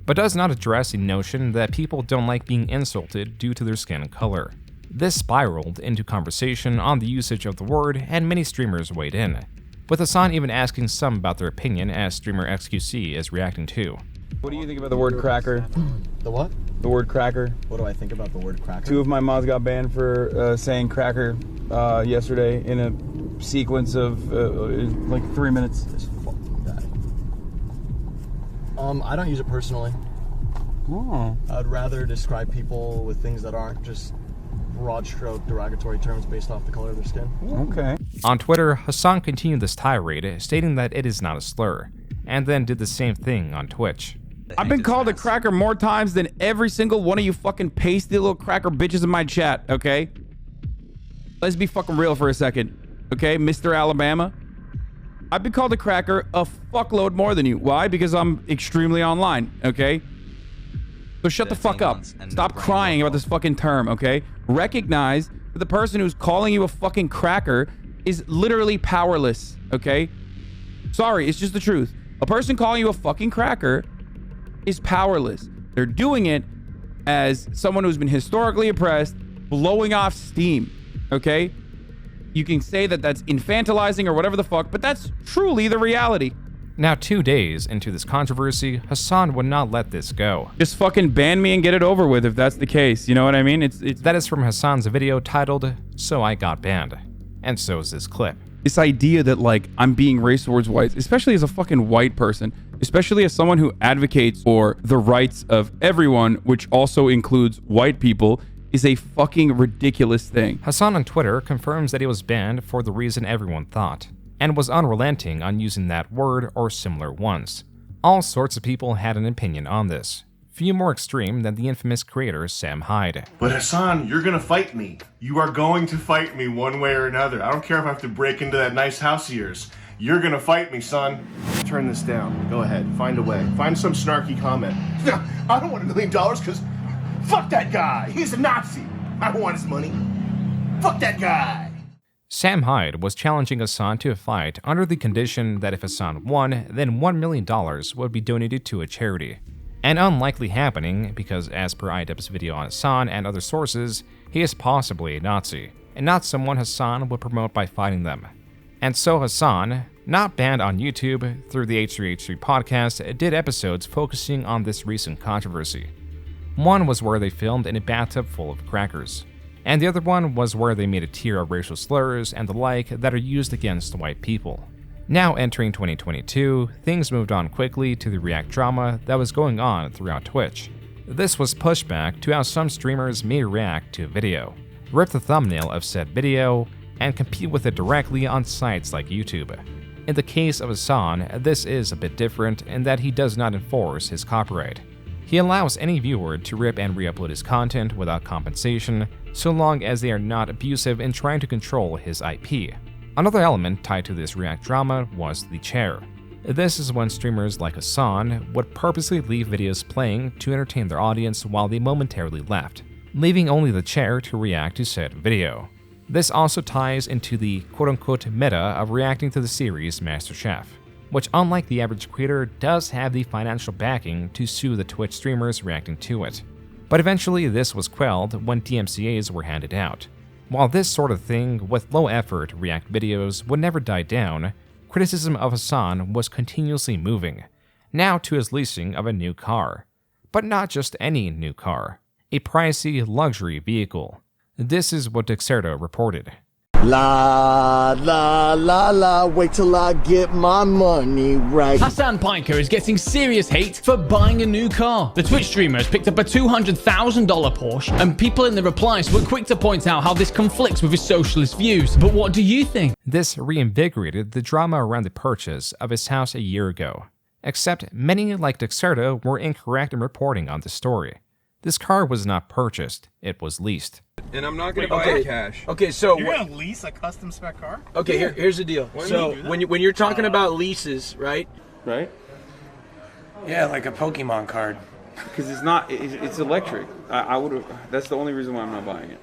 but does not address the notion that people don't like being insulted due to their skin color. This spiraled into conversation on the usage of the word, and many streamers weighed in, with Hasan even asking some about their opinion, as streamer XQC is reacting to. What do you think about the word cracker? The what? The word cracker. What do I think about the word cracker? 2 of my mods got banned for saying cracker yesterday in a sequence of like 3 minutes. This fucking guy. I don't use it personally. Oh. I'd rather describe people with things that aren't just broad stroke derogatory terms based off the color of their skin. Okay. On Twitter, Hasan continued this tirade, stating that it is not a slur, and then did the same thing on Twitch. I've been called a cracker more times than every single one of you fucking pasty little cracker bitches in my chat, okay? Let's be fucking real for a second, okay, Mr. Alabama? I've been called a cracker a fuckload more than you. Why? Because I'm extremely online, okay? So shut the fuck up. Stop crying about this fucking term, okay? Recognize that the person who's calling you a fucking cracker is literally powerless, okay? Sorry, it's just the truth. A person calling you a fucking cracker is powerless. They're doing it as someone who's been historically oppressed, blowing off steam, okay? You can say that that's infantilizing or whatever the fuck, but that's truly the reality. Now, 2 days into this controversy, Hasan would not let this go. Just fucking ban me and get it over with if that's the case. You know what I mean? That is from Hasan's video titled, "So I Got Banned." And so is this clip. This idea that like I'm being racist towards whites, especially as a fucking white person, especially as someone who advocates for the rights of everyone, which also includes white people, is a fucking ridiculous thing. Hasan on Twitter confirms that he was banned for the reason everyone thought, and was unrelenting on using that word or similar ones. All sorts of people had an opinion on this, few more extreme than the infamous creator Sam Hyde. But Hasan, you're gonna fight me. You are going to fight me one way or another. I don't care if I have to break into that nice house of yours. You're gonna fight me, son. Turn this down. Go ahead, find a way. Find some snarky comment. I don't want $1 million because fuck that guy. He's a Nazi. I don't want his money. Fuck that guy. Sam Hyde was challenging Hasan to a fight under the condition that if Hasan won, then $1 million would be donated to a charity. An unlikely happening because, as per iDubbbz's video on Hasan and other sources, he is possibly a Nazi, and not someone Hasan would promote by fighting them. And so Hasan, not banned on YouTube through the H3H3 podcast, did episodes focusing on this recent controversy. One was where they filmed in a bathtub full of crackers, and the other one was where they made a tier of racial slurs and the like that are used against white people. Now entering 2022, things moved on quickly to the React drama that was going on throughout Twitch. This was pushback to how some streamers may react to a video, rip the thumbnail of said video, and compete with it directly on sites like YouTube. In the case of Hasan, this is a bit different in that he does not enforce his copyright. He allows any viewer to rip and re-upload his content without compensation, so long as they are not abusive in trying to control his IP. Another element tied to this React drama was the chair. This is when streamers like Hasan would purposely leave videos playing to entertain their audience while they momentarily left, leaving only the chair to react to said video. This also ties into the quote-unquote meta of reacting to the series MasterChef, which, unlike the average creator, does have the financial backing to sue the Twitch streamers reacting to it. But eventually this was quelled when DMCAs were handed out. While this sort of thing with low-effort React videos would never die down, criticism of Hasan was continuously moving, now to his leasing of a new car. But not just any new car, a pricey luxury vehicle. This is what Dexerto reported. La la la la, wait till I get my money right. Hasan Piker is getting serious hate for buying a new car. The Twitch streamer has picked up a $200,000 Porsche, and people in the replies were quick to point out how this conflicts with his socialist views. But what do you think? This reinvigorated the drama around the purchase of his house a year ago. Except many, like Dexerto, were incorrect in reporting on the story. This car was not purchased, it was leased. And I'm not going to buy it cash. Okay, so You're going to lease a custom spec car? Okay, here's the deal. So when you're talking about leases, right? Right? Yeah, like a Pokemon card. Because it's not, it's electric. I would have, that's the only reason why I'm not buying it.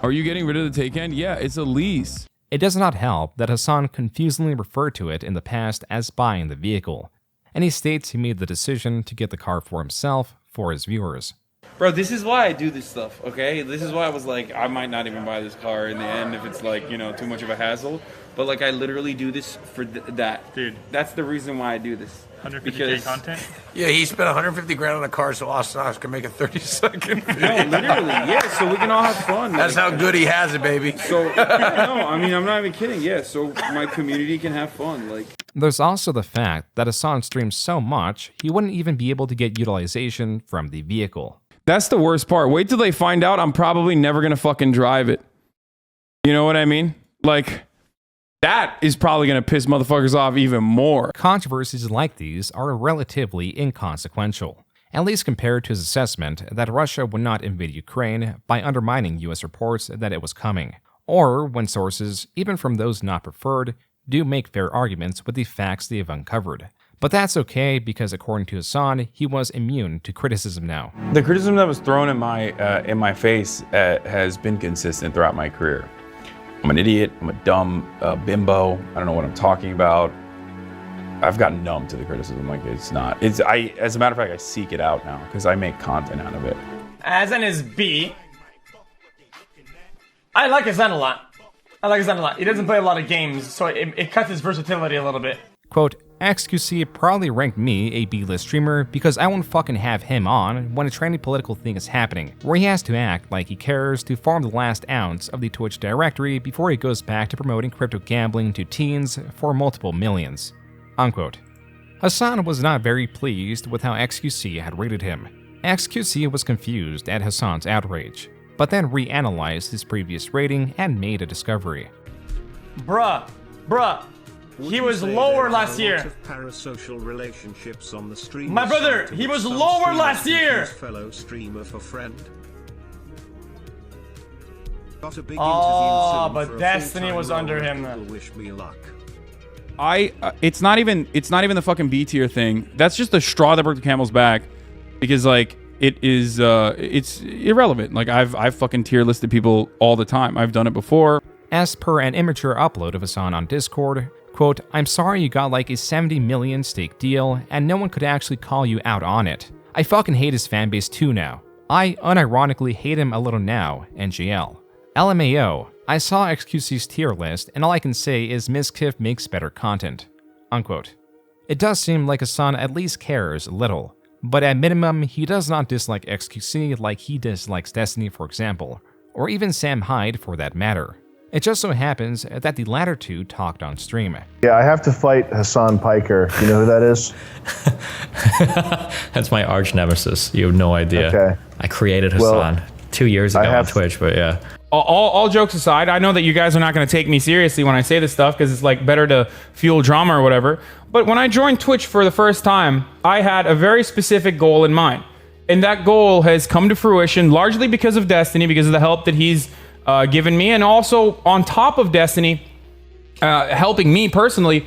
Are you getting rid of the Taycan? Yeah, it's a lease. It does not help that Hasan confusingly referred to it in the past as buying the vehicle, and he states he made the decision to get the car for himself for his viewers. Bro, this is why I do this stuff, okay? This is why I was like, I might not even buy this car in the end if it's like, you know, too much of a hassle. But like, I literally do this for that. Dude. That's the reason why I do this. 150K content? Yeah, he spent 150 grand on a car so Austin Ox can make a 30-second video. No, literally, yeah, so we can all have fun. That's how good he has it, baby. So, no, I mean, I'm not even kidding, yeah, so my community can have fun, like. There's also the fact that Hasan streams so much, he wouldn't even be able to get utilization from the vehicle. That's the worst part. Wait till they find out I'm probably never gonna fucking drive it. You know what I mean? Like, that is probably gonna piss motherfuckers off even more. Controversies like these are relatively inconsequential, at least compared to his assessment that Russia would not invade Ukraine by undermining US reports that it was coming, or when sources, even from those not preferred, do make fair arguments with the facts they have uncovered. But that's okay because according to Hasan, he was immune to criticism now. The criticism that was thrown in my face has been consistent throughout my career. I'm an idiot, I'm a dumb bimbo, I don't know what I'm talking about. I've gotten numb to the criticism, like as a matter of fact, I seek it out now because I make content out of it. Hasan is B. I like Hasan a lot. He doesn't play a lot of games, so it cuts his versatility a little bit. Quote, XQC probably ranked me a B-list streamer because I won't fucking have him on when a trendy political thing is happening, where he has to act like he cares to farm the last ounce of the Twitch directory before he goes back to promoting crypto gambling to teens for multiple millions. Unquote. Hasan was not very pleased with how XQC had rated him. XQC was confused at Hasan's outrage, but then reanalyzed his previous rating and made a discovery. Bruh. He was lower last year. Parasocial relationships on the stream. My brother, he was lower last year. Fellow streamer for friend. Got a big but Destiny was under him. Wish me luck. It's not even the fucking B tier thing. That's just the straw that broke the camel's back, because like it's irrelevant. Like I've fucking tier listed people all the time. I've done it before. As per an immature upload of Hasan on Discord, quote, I'm sorry you got like a 70 million stake deal and no one could actually call you out on it. I fucking hate his fanbase too now. I unironically hate him a little now, NGL. LMAO, I saw XQC's tier list and all I can say is Mizkif makes better content. Unquote. It does seem like Hasan at least cares a little, but at minimum he does not dislike XQC like he dislikes Destiny for example, or even Sam Hyde for that matter. It just so happens that the latter two talked on stream. Yeah, I have to fight Hasan Piker. You know who that is? That's my arch nemesis. You have no idea. Okay. I created Hasan 2 years ago on Twitch, but yeah. All jokes aside, I know that you guys are not going to take me seriously when I say this stuff because it's like better to fuel drama or whatever. But when I joined Twitch for the first time, I had a very specific goal in mind. And that goal has come to fruition largely because of Destiny, because of the help that he's given me, and also on top of Destiny helping me personally,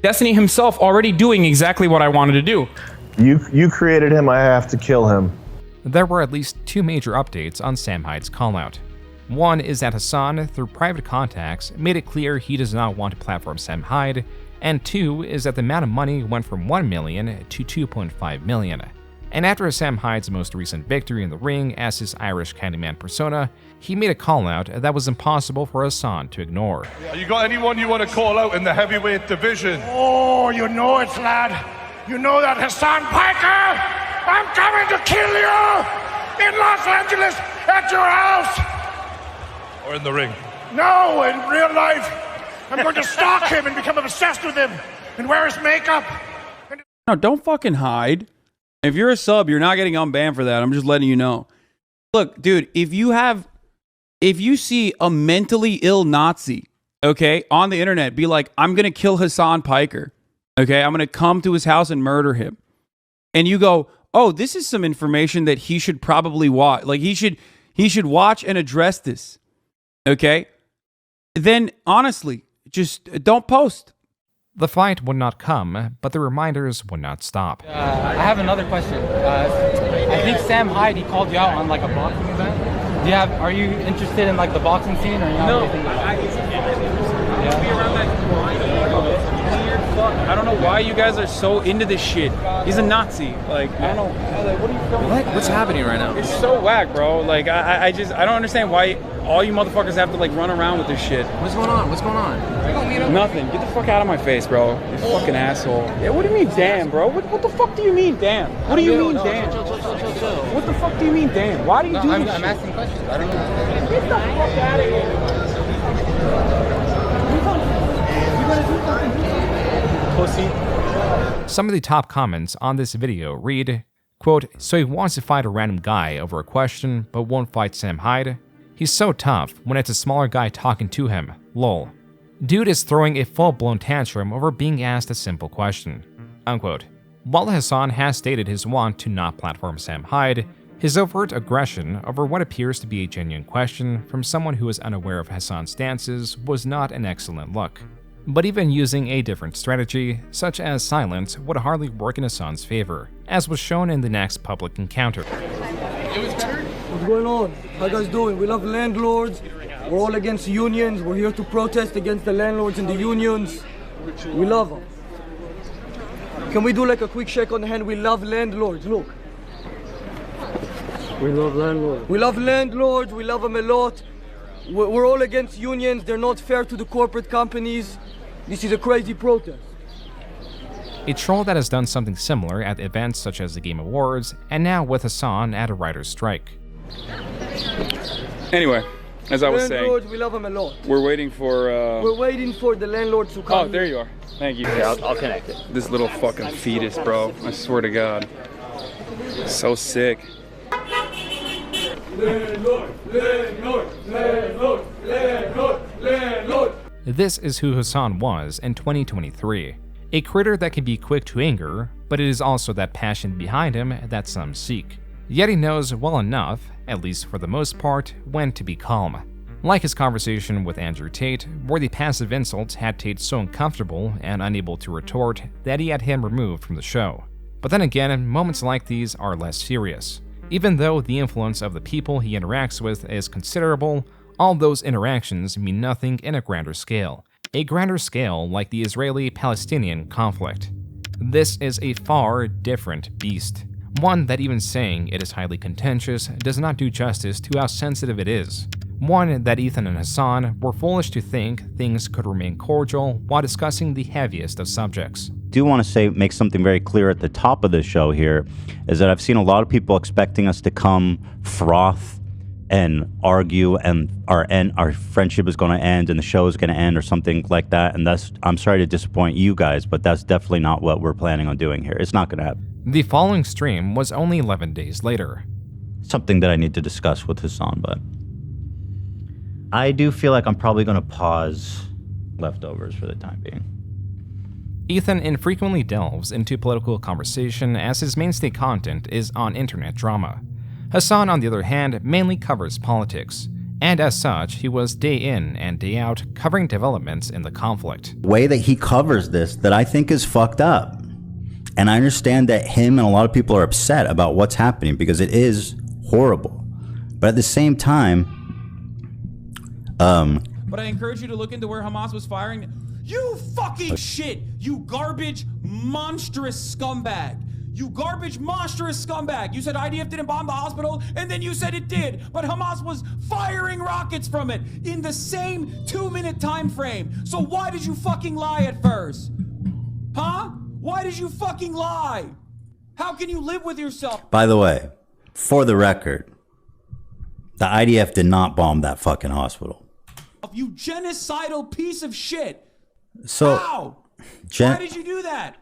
Destiny himself already doing exactly what I wanted to do. You created him, I have to kill him. There were at least two major updates on Sam Hyde's callout. One is that Hasan, through private contacts, made it clear he does not want to platform Sam Hyde, and two is that the amount of money went from 1 million to 2.5 million. And after Sam Hyde's most recent victory in the ring as his Irish Candyman persona, he made a call-out that was impossible for Hasan to ignore. You got anyone you want to call out in the heavyweight division? Oh, you know it, lad. You know that Hasan Piker? I'm coming to kill you in Los Angeles at your house. Or in the ring. No, in real life. I'm going to stalk him and become obsessed with him and wear his makeup. No, don't fucking hide. If you're a sub, you're not getting unbanned for that. I'm just letting you know. Look, dude, if you see a mentally ill Nazi, okay, on the internet, be like, I'm going to kill Hasan Piker. Okay, I'm going to come to his house and murder him. And you go, oh, this is some information that he should probably watch. Like, he should watch and address this. Okay? Then, honestly, just don't post. The fight would not come, but the reminders would not stop. I have another question. I think Sam Hyde, he called you out on like a boxing event. Are you interested in like the boxing scene or you No, I don't know why you guys are so into this shit. He's a Nazi. Like, I don't know. Like, what are you filming? What's happening right now? It's so whack, bro. Like, I don't understand why all you motherfuckers have to like run around with this shit. What's going on? What's going on? Nothing. Get the fuck out of my face, bro. You fucking asshole. Yeah, what do you mean, damn, bro? What the fuck do you mean, damn? What do you mean, damn? What the fuck do you mean, damn? Why do you do this shit? I'm asking questions. I don't know. Get the fuck out of here. Pussy. Some of the top comments on this video read, quote, so he wants to fight a random guy over a question, but won't fight Sam Hyde? He's so tough when it's a smaller guy talking to him. Lol. Dude is throwing a full-blown tantrum over being asked a simple question. Unquote. While Hasan has stated his want to not platform Sam Hyde, his overt aggression over what appears to be a genuine question from someone who is unaware of Hasan's stances was not an excellent look. But even using a different strategy, such as silence, would hardly work in Hasan's favor, as was shown in the next public encounter. What's going on? How you guys doing? We love landlords. We're all against unions. We're here to protest against the landlords and the unions. We love them. Can we do like a quick shake on the hand? We love landlords. Look. We love landlords. We love landlords. We love them a lot. We're all against unions. They're not fair to the corporate companies. This is a crazy protest. A troll that has done something similar at events such as the Game Awards, and now with Hasan at a writer's strike. Anyway, as I was landlords, saying, we love them a lot. we're waiting for. We're waiting for the landlords to come. Oh, there you are. Thank you. Yeah, I'll connect it. This little fucking fetus, bro. I swear to God. So sick. Landlord, landlord, landlord, landlord, landlord. This is who Hasan was in 2023. A critter that can be quick to anger, but it is also that passion behind him that some seek. Yet he knows well enough, at least for the most part, when to be calm. Like his conversation with Andrew Tate, where the passive insults had Tate so uncomfortable and unable to retort that he had him removed from the show. But then again, moments like these are less serious. Even though the influence of the people he interacts with is considerable, all those interactions mean nothing in a grander scale. A grander scale like the Israeli-Palestinian conflict. This is a far different beast. One that even saying it is highly contentious does not do justice to how sensitive it is. One that Ethan and Hasan were foolish to think things could remain cordial while discussing the heaviest of subjects. Do want to make something very clear at the top of the show here, is that I've seen a lot of people expecting us to come froth and argue and our friendship is going to end and the show is going to end or something like that. And I'm sorry to disappoint you guys, but that's definitely not what we're planning on doing here. It's not going to happen. The following stream was only 11 days later. Something that I need to discuss with Hasan, but I do feel like I'm probably going to pause leftovers for the time being. Ethan infrequently delves into political conversation as his mainstay content is on internet drama. Hasan, on the other hand, mainly covers politics, and as such, he was day in and day out covering developments in the conflict. The way that he covers this that I think is fucked up. And I understand that him and a lot of people are upset about what's happening because it is horrible. But at the same time, But I encourage you to look into where Hamas was firing. You fucking shit! You garbage, monstrous scumbag! You garbage, monstrous scumbag! You said IDF didn't bomb the hospital, and then you said it did, but Hamas was firing rockets from it in the same 2-minute time frame. So why did you fucking lie at first? Huh? Why did you fucking lie? How can you live with yourself? By the way, for the record, the IDF did not bomb that fucking hospital. You genocidal piece of shit. So, How? Why did you do that?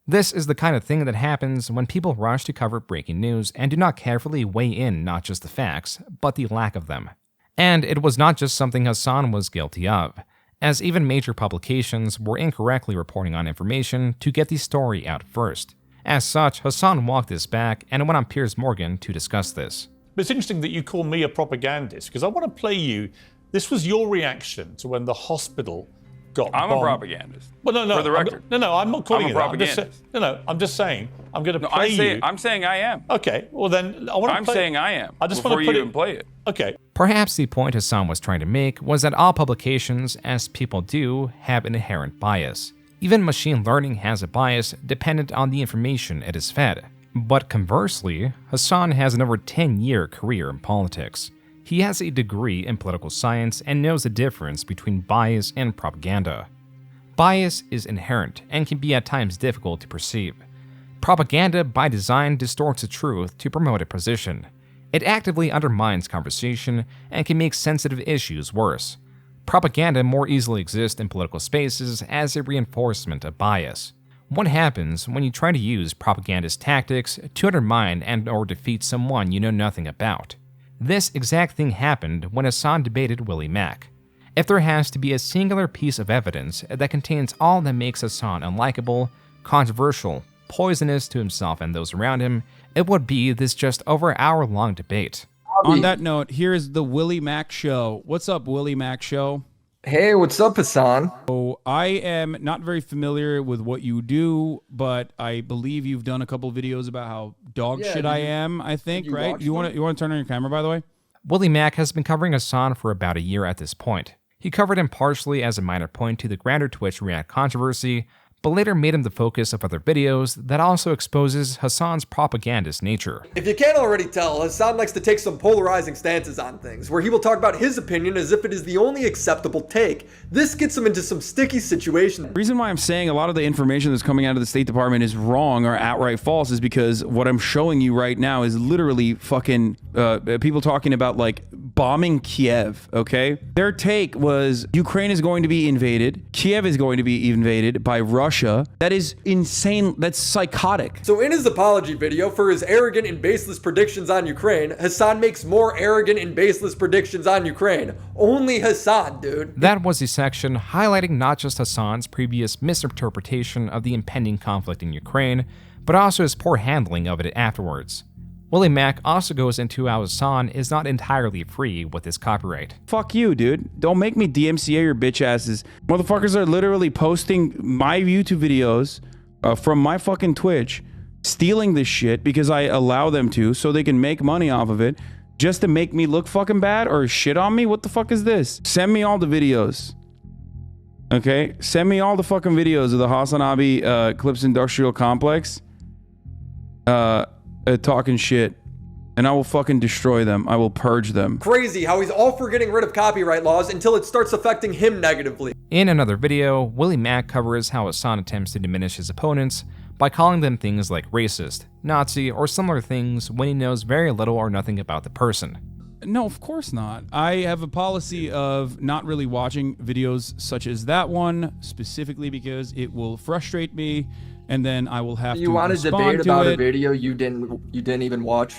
This is the kind of thing that happens when people rush to cover breaking news and do not carefully weigh in not just the facts, but the lack of them. And it was not just something Hasan was guilty of, as even major publications were incorrectly reporting on information to get the story out first. As such, Hasan walked this back and went on Piers Morgan to discuss this. But it's interesting that you call me a propagandist, because I want to play you. This was your reaction to when the hospital got I'm bombed. a propagandist. Well, no, For the record. I'm not calling I'm a you that. propagandist. I'm just saying. I'm going to play you. I'm saying I am. Okay, well then, I want to I'm play. saying I am. I just before want to you even play it. Okay. Perhaps the point Hasan was trying to make was that all publications, as people do, have an inherent bias. Even machine learning has a bias dependent on the information it is fed. But conversely, Hasan has an over 10-year career in politics. He has a degree in political science and knows the difference between bias and propaganda. Bias is inherent and can be at times difficult to perceive. Propaganda, by design, distorts the truth to promote a position. It actively undermines conversation and can make sensitive issues worse. Propaganda more easily exists in political spaces as a reinforcement of bias. What happens when you try to use propagandist tactics to undermine and/or defeat someone you know nothing about? This exact thing happened when Hasan debated WillyMac. If there has to be a singular piece of evidence that contains all that makes Hasan unlikable, controversial, poisonous to himself and those around him, it would be this just over hour-long debate. On that note, here is the WillyMacShow. What's up, WillyMacShow? Hey, what's up, Hasan? So I am not very familiar with what you do, but I believe you've done a couple videos about how dog shit I am, I think, right? You want to turn on your camera, by the way? WillyMac has been covering Hasan for about a year at this point. He covered him partially as a minor point to the grander Twitch React controversy, but later made him the focus of other videos that also exposes Hasan's propagandist nature. If you can't already tell, Hasan likes to take some polarizing stances on things, where he will talk about his opinion as if it is the only acceptable take. This gets him into some sticky situations. The reason why I'm saying a lot of the information that's coming out of the State Department is wrong or outright false is because what I'm showing you right now is literally fucking people talking about like bombing Kiev, okay? Their take was Ukraine is going to be invaded, Kiev is going to be invaded by Russia. That is insane. That's psychotic. So in his apology video for his arrogant and baseless predictions on Ukraine, Hasan makes more arrogant and baseless predictions on Ukraine. Only Hasan, dude. That was a section highlighting not just Hasan's previous misinterpretation of the impending conflict in Ukraine, but also his poor handling of it afterwards. WillyMac also goes into how Hasan is not entirely free with his copyright. Fuck you, dude. Don't make me DMCA your bitch asses. Motherfuckers are literally posting my YouTube videos from my fucking Twitch, stealing this shit because I allow them to so they can make money off of it just to make me look fucking bad or shit on me? What the fuck is this? Send me all the videos. Okay? Send me all the fucking videos of the Hasan Abi Clips Industrial Complex. Talking shit, and I will fucking destroy them. I will purge them. Crazy how he's all for getting rid of copyright laws until it starts affecting him negatively. In another video, WillyMac covers how Hasan attempts to diminish his opponents by calling them things like racist, Nazi, or similar things when he knows very little or nothing about the person. No, of course not. I have a policy of not really watching videos such as that one, specifically because it will frustrate me, and then I will have to You want to debate to about it. a video you didn't even watch?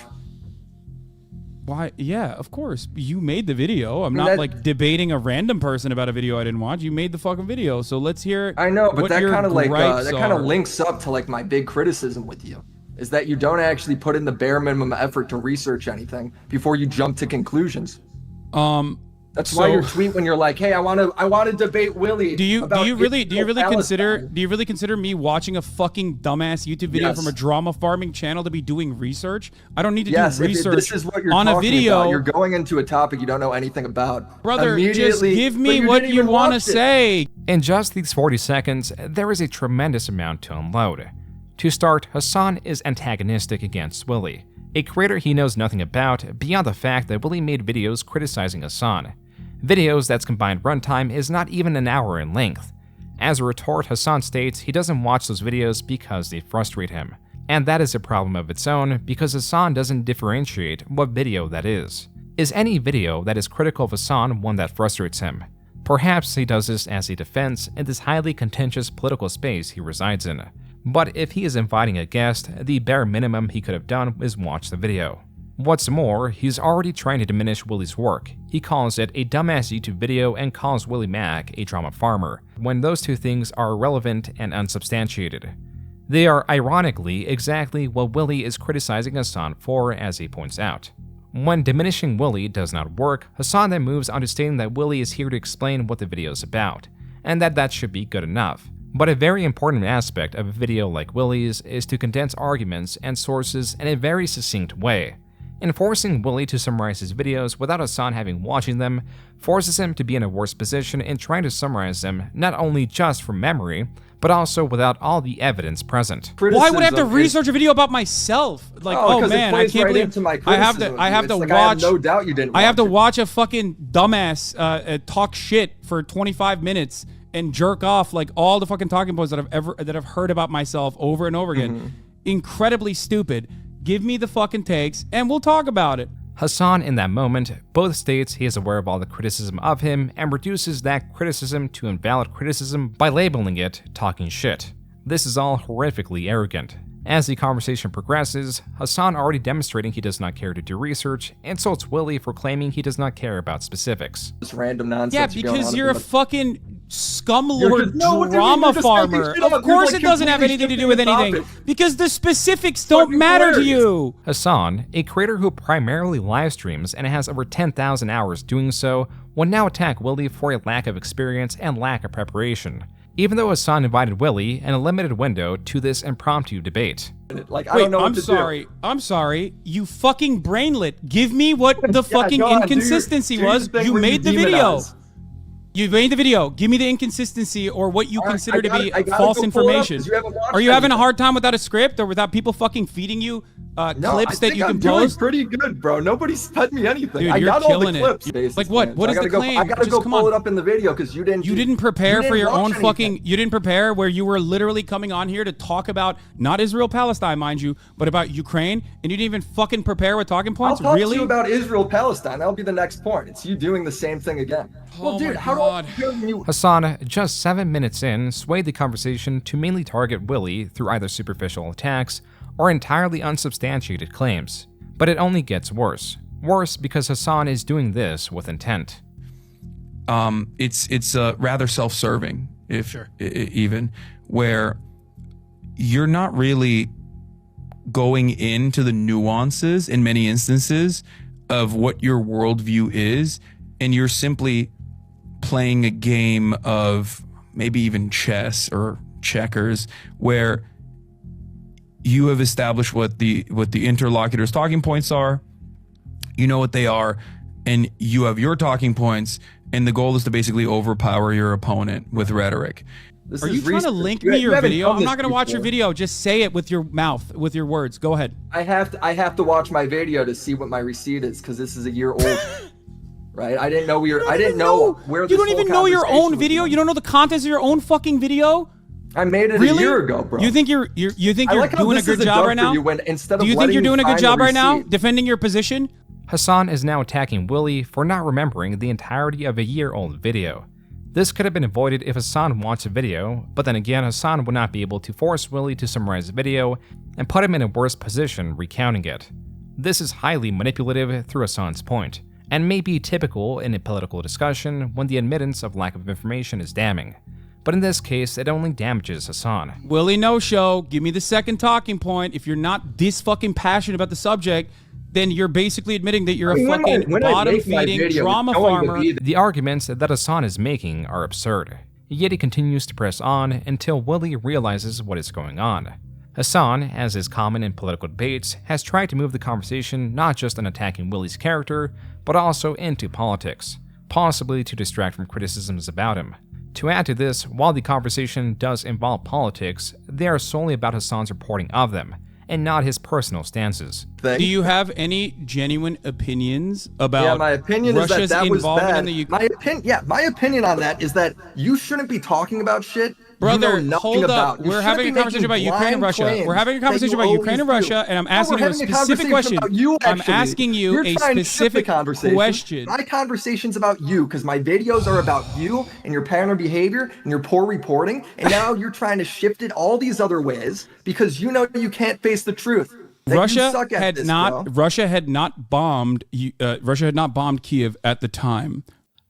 Why? Yeah, of course. You made the video. I'm not like debating a random person about a video I didn't watch. You made the fucking video, so let's hear. I know, but what that your kind of like gripes that kind of are. links up to like my big criticism with you, is that you don't actually put in the bare minimum effort to research anything before you jump to conclusions. That's why your tweet when you're like, "Hey, I want to debate Willy." Do you really consider me watching a fucking dumbass YouTube video from a drama farming channel to be doing research? I don't need to do research this is what you're on a talking video. about. You're going into a topic you don't know anything about. Brother, just give me what you want to say. In just these 40 seconds, there is a tremendous amount to unload. To start, Hasan is antagonistic against Willy, a creator he knows nothing about beyond the fact that Willy made videos criticizing Hasan. Videos that's combined runtime is not even an hour in length. As a retort, Hasan states he doesn't watch those videos because they frustrate him. And that is a problem of its own because Hasan doesn't differentiate what video that is. Is any video that is critical of Hasan one that frustrates him? Perhaps he does this as a defense in this highly contentious political space he resides in. But if he is inviting a guest, the bare minimum he could have done is watch the video. What's more, he's already trying to diminish Willy's work. He calls it a dumbass YouTube video and calls Willy Mac a drama farmer, when those two things are irrelevant and unsubstantiated. They are ironically exactly what Willy is criticizing Hasan for, as he points out. When diminishing Willy does not work, Hasan then moves on to stating that Willy is here to explain what the video is about, and that should be good enough. But a very important aspect of a video like Willy's is to condense arguments and sources in a very succinct way. Enforcing Willy to summarize his videos without Hasan having watching them forces him to be in a worse position in trying to summarize them not only just from memory, but also without all the evidence present. Why would I have to research a video about myself? Like, oh man, I can't believe I have to watch. I have no doubt you didn't. I have to watch a fucking dumbass talk shit for 25 minutes and jerk off like all the fucking talking points that I've heard about myself over and over again. Incredibly stupid. Give me the fucking takes and we'll talk about it. Hasan, in that moment, both states he is aware of all the criticism of him and reduces that criticism to invalid criticism by labeling it talking shit. This is all horrifically arrogant. As the conversation progresses, Hasan, already demonstrating he does not care to do research, insults Willy for claiming he does not care about specifics. This random nonsense. Yeah, because you're a fucking scumlord drama farmer. Of course it doesn't have anything to do with anything. Because the specifics don't matter to you. Hasan, a creator who primarily live streams and has over 10,000 hours doing so, will now attack Willy for a lack of experience and lack of preparation. Even though Hasan invited Willy in a limited window to this impromptu debate. Like, I don't know what to do. I'm sorry. You fucking brainlet. Give me what the fucking inconsistency was. You made the video. You made the video. Give me the inconsistency or what you consider to be false information. Are you having a hard time without a script or without people fucking feeding you clips that you can post? Pretty good, bro. Nobody's fed me anything. Dude, I you're got killing all the clips. it. Like what? What is the claim? I gotta go pull it up in the video because you didn't. You didn't prepare for your own fucking. You didn't prepare where you were literally coming on here to talk about not Israel Palestine, mind you, but about Ukraine, and you didn't even fucking prepare with talking points. I'll talk really? to you about Israel Palestine. That'll be the next point. It's you doing the same thing again. Well, dude, how do I? Hasan, just 7 minutes in, swayed the conversation to mainly target Willy through either superficial attacks or entirely unsubstantiated claims. But it only gets worse. Worse because Hasan is doing this with intent. It's rather self-serving, even, where you're not really going into the nuances in many instances of what your worldview is, and you're simply playing a game of maybe even chess or checkers where you have established what the interlocutor's talking points are, you know what they are, and you have your talking points, and the goal is to basically overpower your opponent with rhetoric. Are you trying to link me your video? I'm not going to watch your video. Just say it with your mouth, with your words. Go ahead. I have to watch my video to see what my receipt is because this is a year old. Right? I didn't know where you don't even know your own video. You don't know the contents of your own fucking video. I made it a year ago, bro. You think you're doing a good job right now? Do you think you're doing a good job right now, defending your position? Hasan is now attacking Willy for not remembering the entirety of a year-old video. This could have been avoided if Hasan watched the video, but then again, Hasan would not be able to force Willy to summarize the video and put him in a worse position recounting it. This is highly manipulative through Hasan's point, and may be typical in a political discussion when the admittance of lack of information is damning. But in this case, it only damages Hasan. Willy no-show, give me the second talking point. If you're not this fucking passionate about the subject, then you're basically admitting that you're a fucking bottom-feeding drama farmer. The arguments that Hasan is making are absurd, yet he continues to press on until Willy realizes what is going on. Hasan, as is common in political debates, has tried to move the conversation not just on attacking Willy's character, but also into politics, possibly to distract from criticisms about him. To add to this, while the conversation does involve politics, they are solely about Hasan's reporting of them, and not his personal stances. thing. Do you have any genuine opinions about Yeah, my opinion Russia's is that was involvement bad. in the Ukraine? My opinion on that is that you shouldn't be talking about shit. Brother, you know nothing hold about. up. You We're shouldn't having a be conversation about making Ukraine and blind Russia. claims We're having a that conversation you about Ukraine and always do. Russia, and I'm No, asking we're you a having specific question. About you, I'm actually. asking you You're a trying to shift the specific conversation. question. My conversation's about you because my videos are about you and your pattern of behavior and your poor reporting, and now you're trying to shift it all these other ways because you know you can't face the truth. Russia had not bombed Kiev at the time.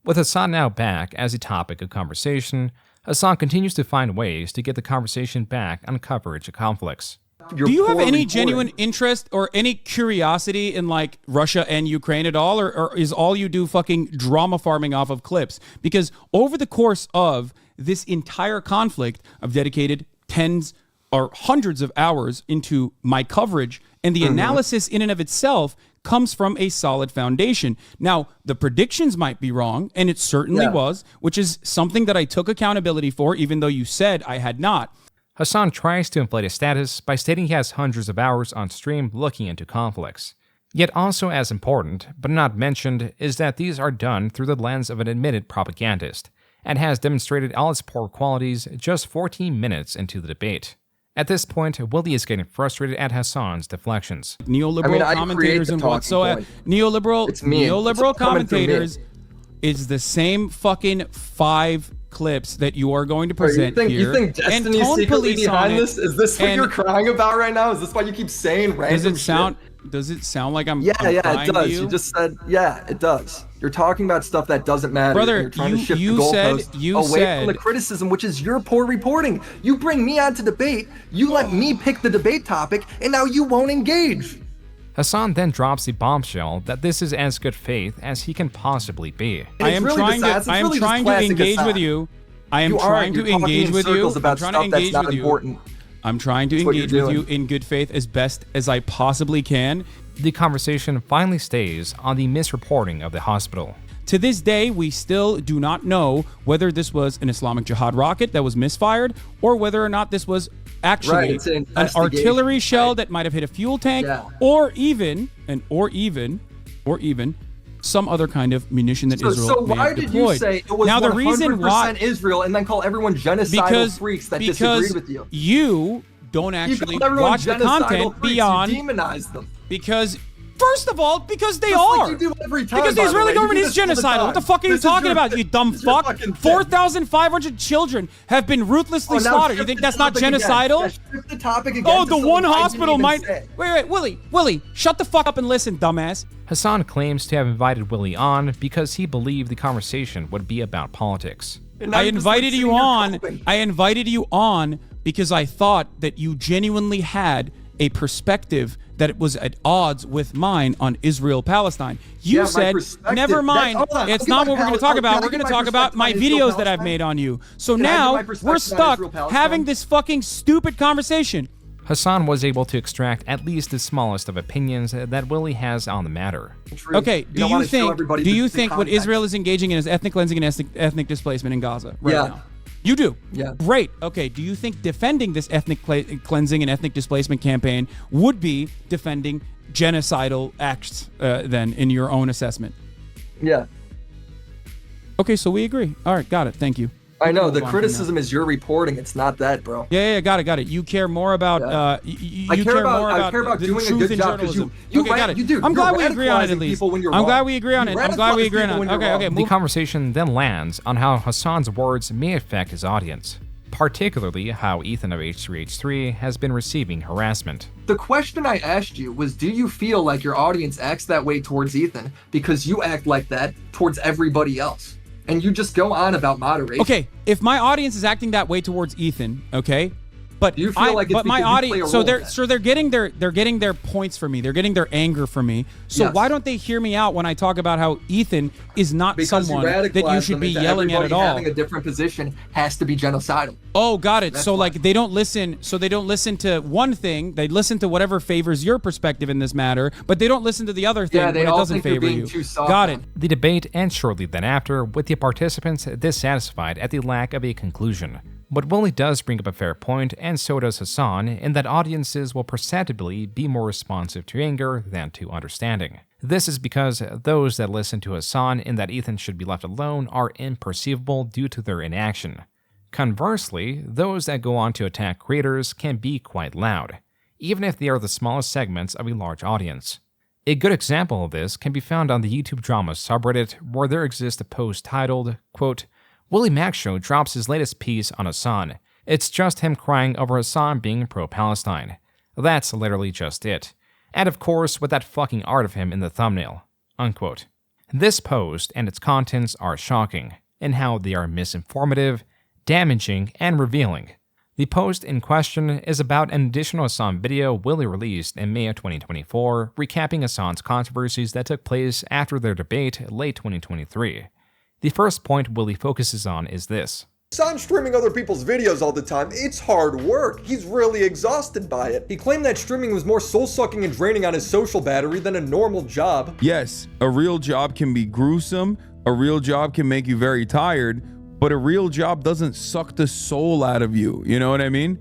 With Hasan now back as a topic of conversation, Hasan continues to find ways to get the conversation back on coverage of conflicts. Do you have any genuine interest or any curiosity in like Russia and Ukraine at all, or is all you do fucking drama farming off of clips? Because over the course of this entire conflict, I've dedicated tens or hundreds of hours into my coverage, and the analysis in and of itself comes from a solid foundation. Now, the predictions might be wrong, and it certainly was, which is something that I took accountability for, even though you said I had not. Hasan tries to inflate his status by stating he has hundreds of hours on stream looking into conflicts. Yet also as important, but not mentioned, is that these are done through the lens of an admitted propagandist, and has demonstrated all its poor qualities just 14 minutes into the debate. At this point, Willy is getting frustrated at Hasan's deflections. Neoliberal commentators and whatsoever. Neoliberal commentators is the same fucking 5 clips that you are going to present here. You think Destiny's secretly behind this? Is this what you're crying about right now? Is this why you keep saying random shit? Does it sound like I'm Yeah, I'm it does. you? You just said, yeah, it does. You're talking about stuff that doesn't matter. Brother, you're trying to shift you the said- goalpost you away said- from the criticism, which is your poor reporting. You bring me on to debate, you let me pick the debate topic, and now you won't engage. Hasan then drops the bombshell that this is as good faith as he can possibly be. I am trying to engage with you. I am trying to engage with you. I'm trying to engage with you. I'm trying to engage with you in good faith as best as I possibly can. The conversation finally stays on the misreporting of the hospital. To this day, we still do not know whether this was an Islamic Jihad rocket that was misfired or whether or not this was actually an artillery shell that might have hit a fuel tank or even some other kind of munition that Israel may have deployed. So why did you say it was now, 100% the reason why, Israel and then call everyone genocidal freaks that disagreed with you? You don't actually watch the content beyond... You demonize them. Because... First of all, because they Just are. like you do every time, because the by Israeli the way. government You is do this all the genocidal. What the time. fuck are you This is talking your- about, you dumb this is your fuck? fucking thing. 4,500 children have been ruthlessly slaughtered. You think that's not genocidal? Shift the topic again Oh, to the something one I didn't hospital even might... say. Wait, Willy, shut the fuck up and listen, dumbass. Hasan claims to have invited Willy on because he believed the conversation would be about politics. I invited you on because I thought that you genuinely had a perspective that it was at odds with mine on Israel-Palestine. You said, never mind, it's not what we're going to talk about. We're going to talk about my videos that I've made on you. So now we're stuck having this fucking stupid conversation. Hasan was able to extract at least the smallest of opinions that Willy has on the matter. Okay, do you think what Israel is engaging in is ethnic cleansing and ethnic displacement in Gaza right now? You do? Yeah. Great. Okay, do you think defending this ethnic cleansing and ethnic displacement campaign would be defending genocidal acts then in your own assessment? Yeah. Okay, so we agree. All right, got it. Thank you. I know, the criticism is your reporting. It's not that, bro. Yeah, got it. You care more about I care about doing a good job because you got it. You do. I'm glad we agree on it at least. I'm glad we agree on it. Okay. The conversation then lands on how Hasan's words may affect his audience, particularly how Ethan of H3H3 has been receiving harassment. The question I asked you was, do you feel like your audience acts that way towards Ethan because you act like that towards everybody else? And you just go on about moderation. Okay, if my audience is acting that way towards Ethan, okay, but you feel like it's but my because you audience, play a they're getting their points from me. They're getting their anger from me. So why don't they hear me out when I talk about how Ethan is not someone that you should be yelling at all? Having a different position has to be genocidal. Oh, got it. So like they don't listen to one thing. They listen to whatever favors your perspective in this matter, but they don't listen to the other thing when it doesn't favor you. Got it. The debate ends shortly then after, with the participants dissatisfied at the lack of a conclusion. But Willy does bring up a fair point, and so does Hasan, in that audiences will perceptibly be more responsive to anger than to understanding. This is because those that listen to Hasan in that Ethan should be left alone are imperceivable due to their inaction. Conversely, those that go on to attack creators can be quite loud, even if they are the smallest segments of a large audience. A good example of this can be found on the YouTube drama subreddit, where there exists a post titled, quote, WillyMacShow drops his latest piece on Hasan. It's just him crying over Hasan being pro-Palestine. That's literally just it. And of course, with that fucking art of him in the thumbnail. Unquote. This post and its contents are shocking, in how they are misinformative, damaging, and revealing. The post in question is about an additional Hasan video Willy released in May of 2024, recapping Hasan's controversies that took place after their debate late 2023. The first point Willy focuses on is this. Hasan streaming other people's videos all the time, it's hard work. He's really exhausted by it. He claimed that streaming was more soul-sucking and draining on his social battery than a normal job. Yes, a real job can be gruesome, a real job can make you very tired, but a real job doesn't suck the soul out of you, you know what I mean?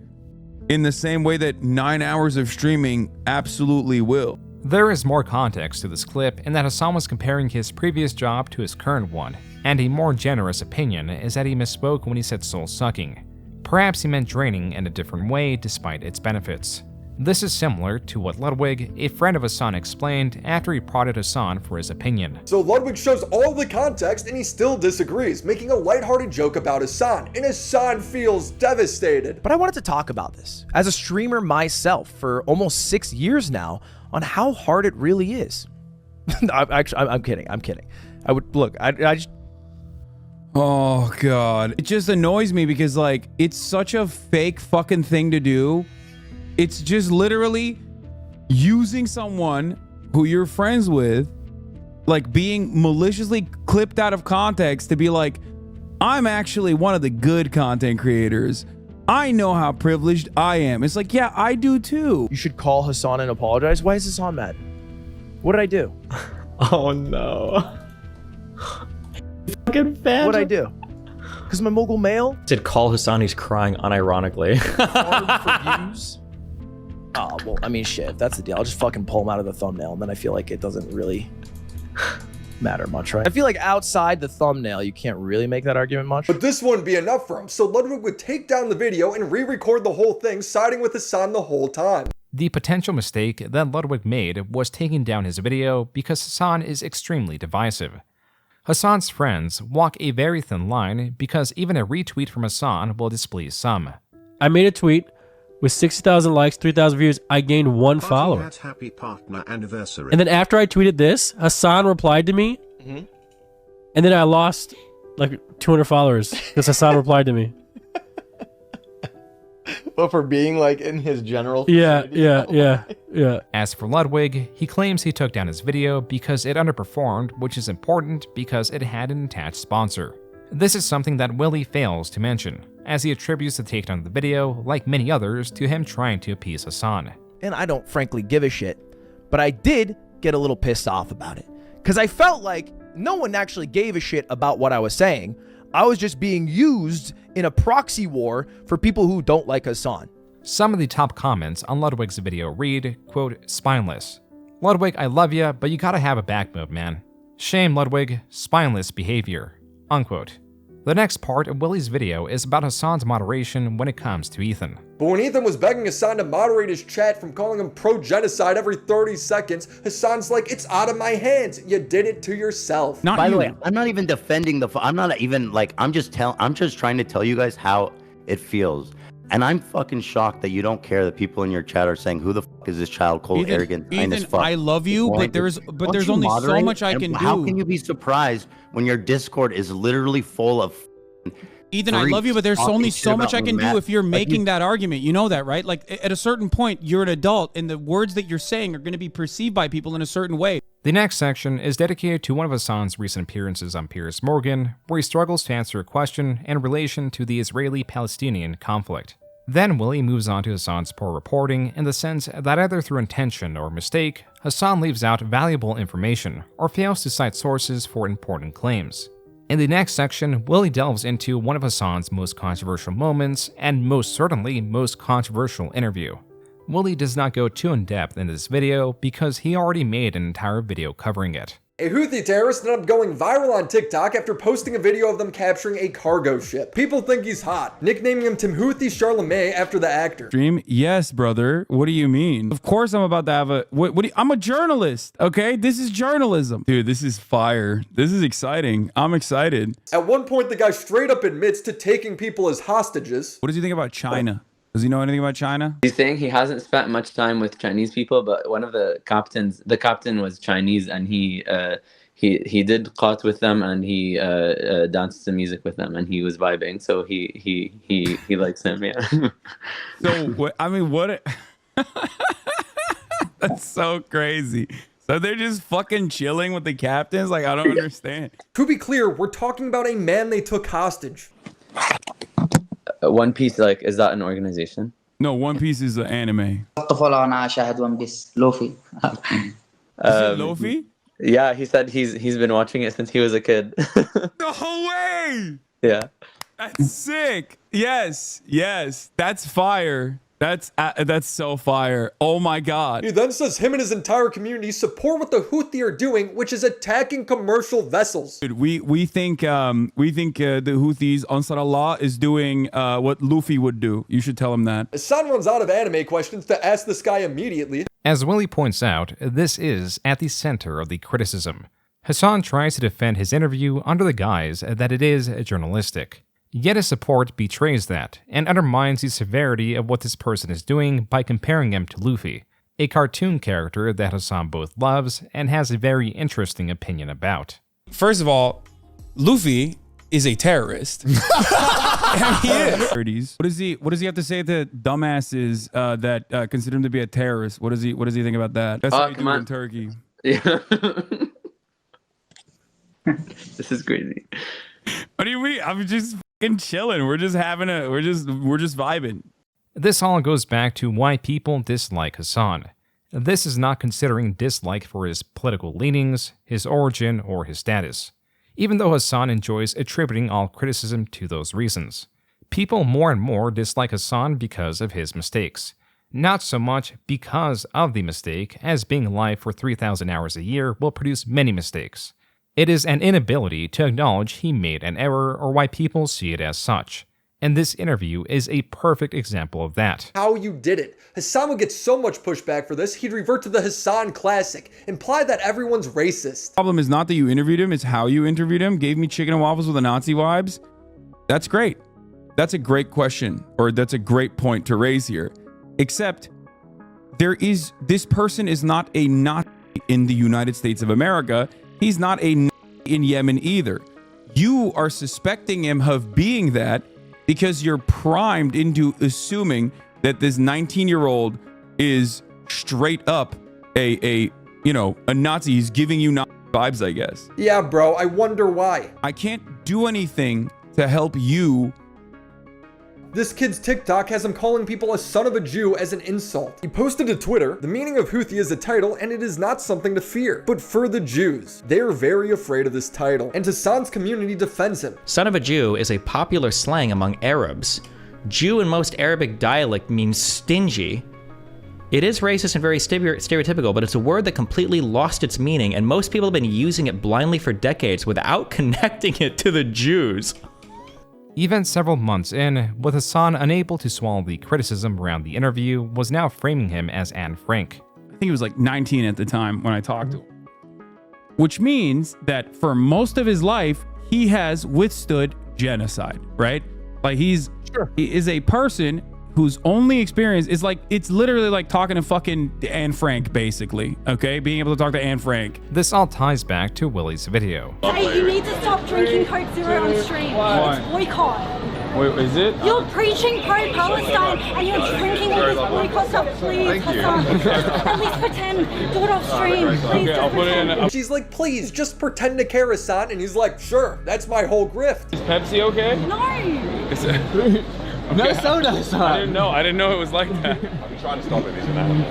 In the same way that 9 hours of streaming absolutely will. There is more context to this clip in that Hasan was comparing his previous job to his current one, and a more generous opinion is that he misspoke when he said soul-sucking. Perhaps he meant draining in a different way despite its benefits. This is similar to what Ludwig, a friend of Hasan, explained after he prodded Hasan for his opinion. So Ludwig shows all the context and he still disagrees, making a lighthearted joke about Hasan, and Hasan feels devastated. But I wanted to talk about this, as a streamer myself for almost 6 years now, on how hard it really is. I'm kidding. I would, look, I just... Oh God, it just annoys me because like, it's such a fake fucking thing to do. It's just literally using someone who you're friends with, like being maliciously clipped out of context to be like, I'm actually one of the good content creators. I know how privileged I am. It's like, yeah, I do too. You should call Hasan and apologize. Why is Hasan mad? What did I do? Oh no. Fucking fan. What'd I do? Because I'm a mogul male? Did call Hasan, he's crying unironically. Hard for views? Oh, well, I mean, shit, if that's the deal, I'll just fucking pull him out of the thumbnail, and then I feel like it doesn't really matter much, right? I feel like outside the thumbnail, you can't really make that argument much. But this wouldn't be enough for him, so Ludwig would take down the video and re-record the whole thing, siding with Hasan the whole time. The potential mistake that Ludwig made was taking down his video because Hasan is extremely divisive. Hasan's friends walk a very thin line because even a retweet from Hasan will displease some. I made a tweet with 60,000 likes, 3,000 views. I gained 1 follower. Happy partner anniversary. And then after I tweeted this, Hasan replied to me. And then I lost like 200 followers because Hasan replied to me. But for being like in his general Yeah. As for Ludwig, he claims he took down his video because it underperformed, which is important because it had an attached sponsor. This is something that Willy fails to mention, as he attributes the takedown of the video, like many others, to him trying to appease Hasan. And I don't frankly give a shit, but I did get a little pissed off about it. Because I felt like no one actually gave a shit about what I was saying. I was just being used in a proxy war for people who don't like Hasan. Some of the top comments on Ludwig's video read, quote, spineless. Ludwig, I love ya, but you gotta have a back move, man. Shame, Ludwig, spineless behavior, unquote. The next part of Willy's video is about Hasan's moderation when it comes to Ethan. But when Ethan was begging Hasan to moderate his chat from calling him pro-genocide every 30 seconds, Hasan's like, it's out of my hands. You did it to yourself. By the way, I'm not even defending I'm not even like, I'm just trying to tell you guys how it feels. And I'm fucking shocked that you don't care that people in your chat are saying, who the fuck is this child, cold, arrogant, kind as fuck. I love you, but there's only so much I can do. How can you be surprised when your Discord is literally full of Ethan, I love you, but there's only so much I can do if you're making that argument. You know that, right? Like, at a certain point, you're an adult, and the words that you're saying are going to be perceived by people in a certain way. The next section is dedicated to one of Hasan's recent appearances on Piers Morgan, where he struggles to answer a question in relation to the Israeli-Palestinian conflict. Then Willy moves on to Hasan's poor reporting in the sense that either through intention or mistake, Hasan leaves out valuable information or fails to cite sources for important claims. In the next section, Willy delves into one of Hasan's most controversial moments, and most certainly most controversial interview. Willy does not go too in-depth in this video because he already made an entire video covering it. A Houthi terrorist ended up going viral on TikTok after posting a video of them capturing a cargo ship. People think he's hot, nicknaming him Timothy Charlemagne after the actor. Dream? Yes, brother. What do you mean? Of course I'm about to have a... I'm a journalist, okay? This is journalism. Dude, this is fire. This is exciting. I'm excited. At one point, the guy straight up admits to taking people as hostages. What does he think about China? Does he know anything about China? He's saying he hasn't spent much time with Chinese people, but one of the captain was Chinese, and he did qat with them, and he danced to music with them, and he was vibing. So he likes him, yeah. So I mean, what? That's so crazy. So they're just fucking chilling with the captains? Like, I don't understand. To be clear, we're talking about a man they took hostage. One Piece, like, is that an organization? No, One Piece is an anime. Luffy. Luffy? Yeah, he said he's been watching it since he was a kid. No way! Yeah. That's sick. Yes, that's fire. That's so fire. Oh my god. He then says him and his entire community support what the Houthi are doing, which is attacking commercial vessels. Dude, we think the Houthis, Ansar Allah, is doing what Luffy would do. You should tell him that. Hasan runs out of anime questions to ask this guy immediately. As Willy points out, this is at the center of the criticism. Hasan tries to defend his interview under the guise that it is journalistic. Yet his support betrays that, and undermines the severity of what this person is doing by comparing him to Luffy, a cartoon character that Hasan both loves and has a very interesting opinion about. First of all, Luffy is a terrorist. He is. What does he have to say to dumbasses that consider him to be a terrorist? What does he think about that? That's how you do it in Turkey. Yeah. This is crazy. What do you mean? I'm just fucking chilling. We're just vibing. This all goes back to why people dislike Hasan. This is not considering dislike for his political leanings, his origin, or his status, even though Hasan enjoys attributing all criticism to those reasons. People more and more dislike Hasan because of his mistakes. Not so much because of the mistake, as being alive for 3,000 hours a year will produce many mistakes. It is an inability to acknowledge he made an error or why people see it as such. And this interview is a perfect example of that. How you did it. Hasan would get so much pushback for this, he'd revert to the Hasan classic, imply that everyone's racist. Problem is not that you interviewed him, it's how you interviewed him. Gave me chicken and waffles with the Nazi vibes. That's great. That's a great question, or that's a great point to raise here. Except, this person is not a Nazi in the United States of America. He's not a in Yemen either. You are suspecting him of being that because you're primed into assuming that this 19-year-old is straight up a Nazi. He's giving you Nazi vibes, I guess. Yeah, bro, I wonder why. I can't do anything to help you. This kid's TikTok has him calling people a son of a Jew as an insult. He posted to Twitter, the meaning of Houthi is a title and it is not something to fear. But for the Jews, they are very afraid of this title, and Hasan's community defends him. Son of a Jew is a popular slang among Arabs. Jew in most Arabic dialect means stingy. It is racist and very stereotypical, but it's a word that completely lost its meaning, and most people have been using it blindly for decades without connecting it to the Jews. Even several months in, with Hasan unable to swallow the criticism around the interview, was now framing him as Anne Frank. I think he was like 19 at the time when I talked to him. Which means that for most of his life, he has withstood genocide, right? Like he is a person whose only experience is like, it's literally like talking to fucking Anne Frank, basically, okay? Being able to talk to Anne Frank. This all ties back to Willy's video. Hey, you need to stop drinking Coke Zero on stream. Why? It's boycott. Wait, is it? You're preaching pro-Palestine and you're drinking all this boycott stuff. Please, Hasan. At least pretend. Do it off stream. Please. Okay, I'll put it in. She's like, please, just pretend to care, Hasan. And he's like, sure, that's my whole grift. Is Pepsi okay? No. No soda, Hasan. I didn't know it was like that. I've been trying to stop it. He's an animal.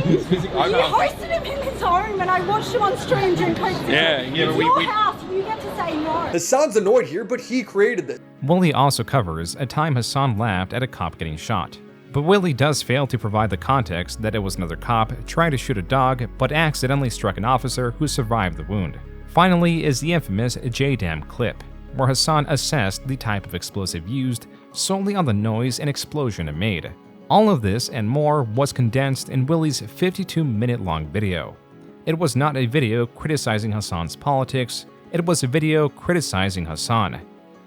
You hosted him in his home and I watched him on stream drink Coke Zero. Yeah, It's your house. You get to say no. Hasan's annoyed here, but he created this. Willy also covers a time Hasan laughed at a cop getting shot. But Willy does fail to provide the context that it was another cop trying to shoot a dog but accidentally struck an officer who survived the wound. Finally is the infamous J-Dam clip, where Hasan assessed the type of explosive used solely on the noise and explosion it made. All of this and more was condensed in Willy's 52-minute-long video. It was not a video criticizing Hasan's politics, it was a video criticizing Hasan.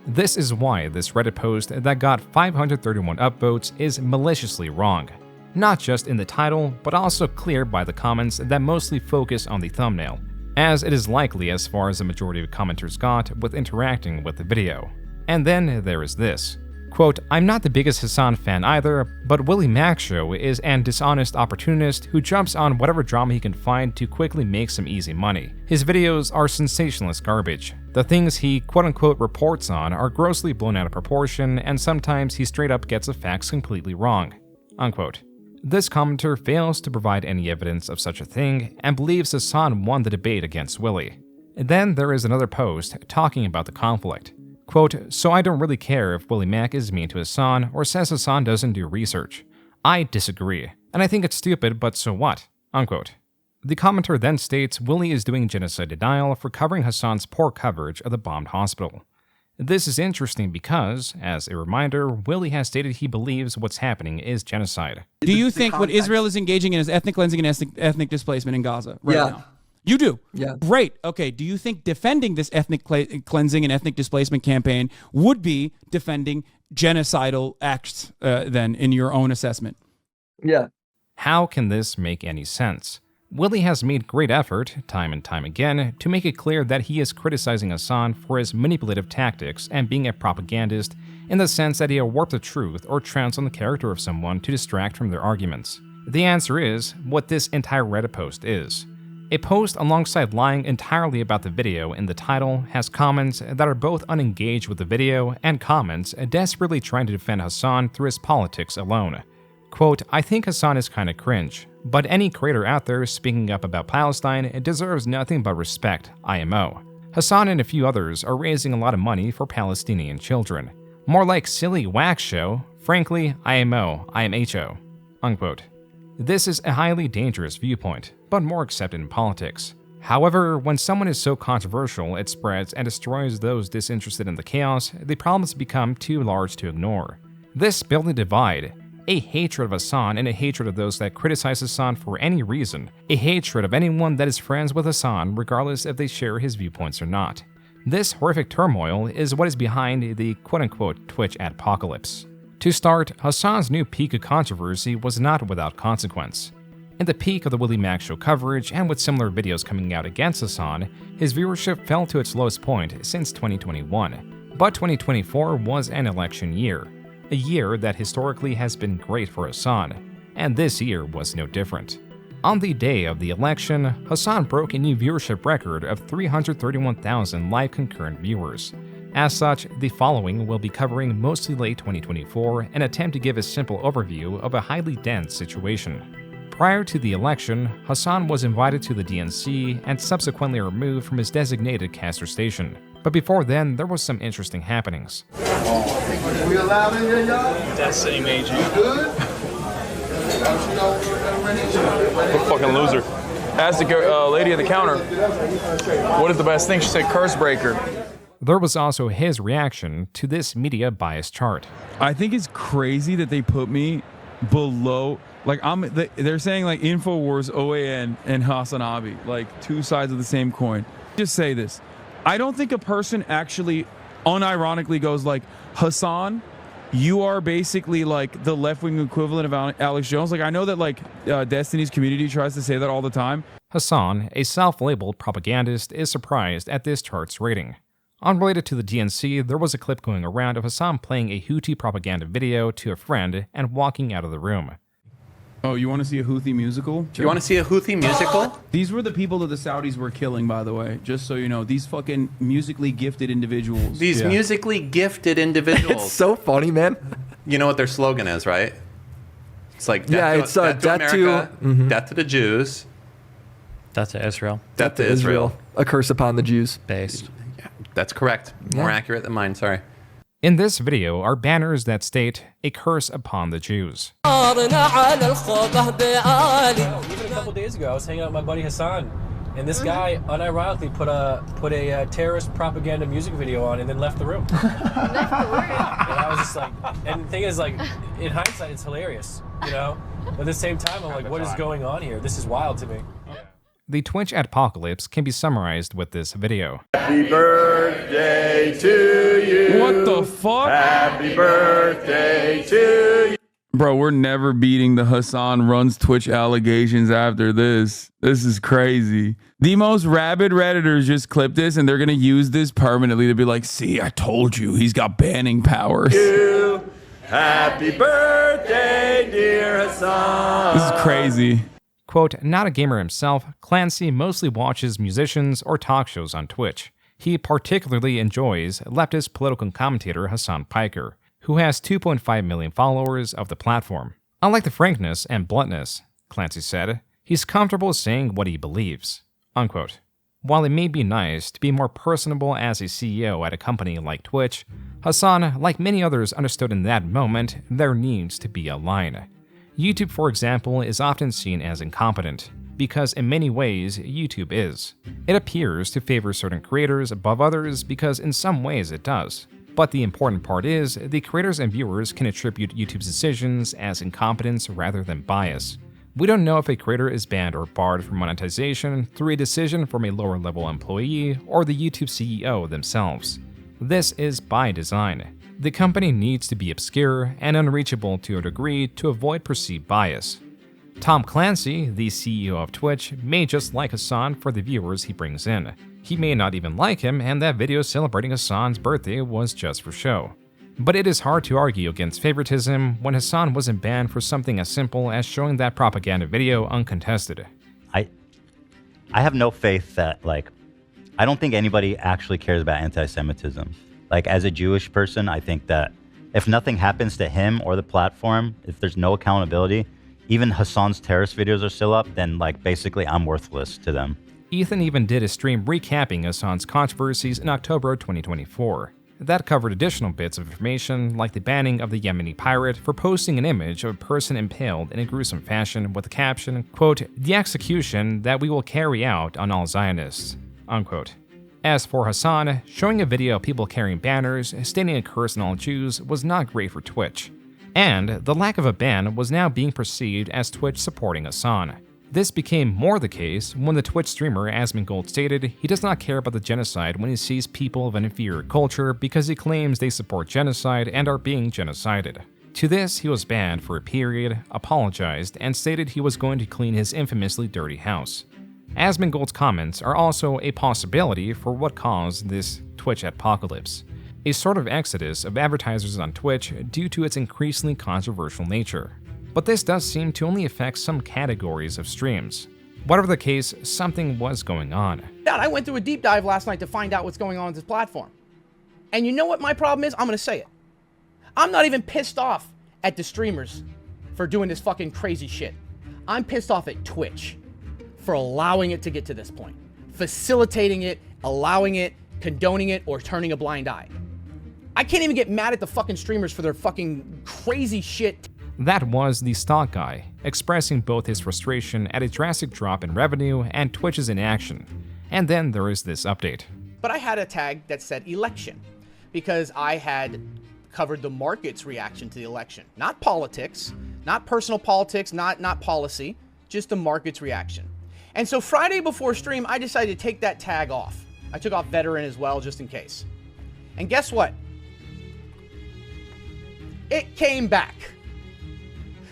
This is why this Reddit post that got 531 upvotes is maliciously wrong. Not just in the title, but also clear by the comments that mostly focus on the thumbnail, as it is likely as far as the majority of commenters got with interacting with the video. And then there is this. Quote, I'm not the biggest Hasan fan either, but WillyMacShow is an dishonest opportunist who jumps on whatever drama he can find to quickly make some easy money. His videos are sensationalist garbage. The things he quote-unquote reports on are grossly blown out of proportion, and sometimes he straight up gets the facts completely wrong. Unquote. This commenter fails to provide any evidence of such a thing and believes Hasan won the debate against Willy. Then there is another post talking about the conflict. Quote, so I don't really care if WillyMac is mean to Hasan or says Hasan doesn't do research. I disagree, and I think it's stupid, but so what? Unquote. The commenter then states Willy is doing genocide denial for covering Hasan's poor coverage of the bombed hospital. This is interesting because, as a reminder, Willy has stated he believes what's happening is genocide. Do you think what Israel is engaging in is ethnic cleansing and ethnic displacement in Gaza right now? You do? Yeah. Great. Okay. Do you think defending this ethnic cleansing and ethnic displacement campaign would be defending genocidal acts then in your own assessment? Yeah. How can this make any sense? Willy has made great effort, time and time again, to make it clear that he is criticizing Hasan for his manipulative tactics and being a propagandist in the sense that he'll warp the truth or trounce on the character of someone to distract from their arguments. The answer is what this entire Reddit post is. A post alongside lying entirely about the video in the title has comments that are both unengaged with the video and comments desperately trying to defend Hasan through his politics alone. Quote, I think Hasan is kinda cringe, but any creator out there speaking up about Palestine deserves nothing but respect, IMO. Hasan and a few others are raising a lot of money for Palestinian children. More like silly wax show, frankly, IMO, IMHO. Unquote. This is a highly dangerous viewpoint, but more accepted in politics. However, when someone is so controversial it spreads and destroys those disinterested in the chaos, the problems become too large to ignore. This built a divide, a hatred of Hasan and a hatred of those that criticize Hasan for any reason, a hatred of anyone that is friends with Hasan regardless if they share his viewpoints or not. This horrific turmoil is what is behind the quote-unquote Twitch Adpocalpyse. To start, Hasan's new peak of controversy was not without consequence. In the peak of the WillyMacShow coverage, and with similar videos coming out against Hasan, his viewership fell to its lowest point since 2021. But 2024 was an election year, a year that historically has been great for Hasan, and this year was no different. On the day of the election, Hasan broke a new viewership record of 331,000 live concurrent viewers. As such, the following will be covering mostly late 2024 and attempt to give a simple overview of a highly dense situation. Prior to the election, Hasan was invited to the DNC and subsequently removed from his designated caster station. But before then, there was some interesting happenings. We allowed in here, y'all? Destiny made you. You good? What a fucking loser. Asked the lady at the counter, what is the best thing? She said, curse breaker. There was also his reaction to this media bias chart. I think it's crazy that they put me below, like they're saying like InfoWars, OAN, and Hasan Abi, like two sides of the same coin. Just say this. I don't think a person actually unironically goes like, Hasan, you are basically like the left-wing equivalent of Alex Jones. Like I know that like Destiny's community tries to say that all the time. Hasan, a self-labeled propagandist, is surprised at this chart's rating. Unrelated to the DNC, there was a clip going around of Hasan playing a Houthi propaganda video to a friend and walking out of the room. Oh, you want to see a Houthi musical? You want to see a Houthi musical? These were the people that the Saudis were killing, by the way, just so you know. These fucking musically gifted individuals. These musically gifted individuals. It's so funny, man. You know what their slogan is, right? It's like, death to the Jews. Death to Israel. Death to Israel. A curse upon the Jews. Based. That's correct. More accurate than mine, sorry. In this video are banners that state, "A curse upon the Jews." Even a couple days ago, I was hanging out with my buddy Hasan, and this guy unironically put a terrorist propaganda music video on and then left the room. And I was just like, and the thing is, like, in hindsight, it's hilarious, you know? But at the same time, I'm like, what is going on here? This is wild to me. The Twitch Adpocalpse can be summarized with this video. Happy birthday to you. What the fuck? Happy birthday to you. Bro, we're never beating the Hasan runs Twitch allegations after this. This is crazy. The most rabid Redditors just clip this and they're going to use this permanently to be like, see, I told you, he's got banning powers. Happy birthday, dear Hasan. This is crazy. Quote, not a gamer himself, Clancy mostly watches musicians or talk shows on Twitch. He particularly enjoys leftist political commentator Hasan Piker, who has 2.5 million followers of the platform. Unlike the frankness and bluntness, Clancy said, he's comfortable saying what he believes. Unquote. While it may be nice to be more personable as a CEO at a company like Twitch, Hasan, like many others, understood in that moment there needs to be a line. YouTube, for example, is often seen as incompetent, because in many ways, YouTube is. It appears to favor certain creators above others because in some ways it does. But the important part is, the creators and viewers can attribute YouTube's decisions as incompetence rather than bias. We don't know if a creator is banned or barred from monetization through a decision from a lower-level employee or the YouTube CEO themselves. This is by design. The company needs to be obscure and unreachable to a degree to avoid perceived bias. Tom Clancy, the CEO of Twitch, may just like Hasan for the viewers he brings in. He may not even like him, and that video celebrating Hasan's birthday was just for show. But it is hard to argue against favoritism when Hasan wasn't banned for something as simple as showing that propaganda video uncontested. I have no faith that, like, I don't think anybody actually cares about anti-Semitism. Like, as a Jewish person, I think that if nothing happens to him or the platform, if there's no accountability, even Hasan's terrorist videos are still up, then, like, basically I'm worthless to them. Ethan even did a stream recapping Hasan's controversies in October 2024. That covered additional bits of information, like the banning of the Yemeni pirate for posting an image of a person impaled in a gruesome fashion with the caption, quote, "The execution that we will carry out on all Zionists," unquote. As for Hasan, showing a video of people carrying banners stating a curse on all Jews was not great for Twitch. And the lack of a ban was now being perceived as Twitch supporting Hasan. This became more the case when the Twitch streamer Asmongold stated he does not care about the genocide when he sees people of an inferior culture because he claims they support genocide and are being genocided. To this, he was banned for a period, apologized, and stated he was going to clean his infamously dirty house. Asmongold's comments are also a possibility for what caused this Twitch Adpocalpse, a sort of exodus of advertisers on Twitch due to its increasingly controversial nature. But this does seem to only affect some categories of streams. Whatever the case, something was going on. I went through a deep dive last night to find out what's going on with this platform. And you know what my problem is? I'm gonna say it. I'm not even pissed off at the streamers for doing this fucking crazy shit. I'm pissed off at Twitch for allowing it to get to this point. Facilitating it, allowing it, condoning it, or turning a blind eye. I can't even get mad at the fucking streamers for their fucking crazy shit. That was the stock guy, expressing both his frustration at a drastic drop in revenue and Twitch's inaction. And then there is this update. But I had a tag that said election, because I had covered the market's reaction to the election. Not politics, not personal politics, not policy, just the market's reaction. And so Friday before stream, I decided to take that tag off. I took off veteran as well, just in case. And guess what? It came back.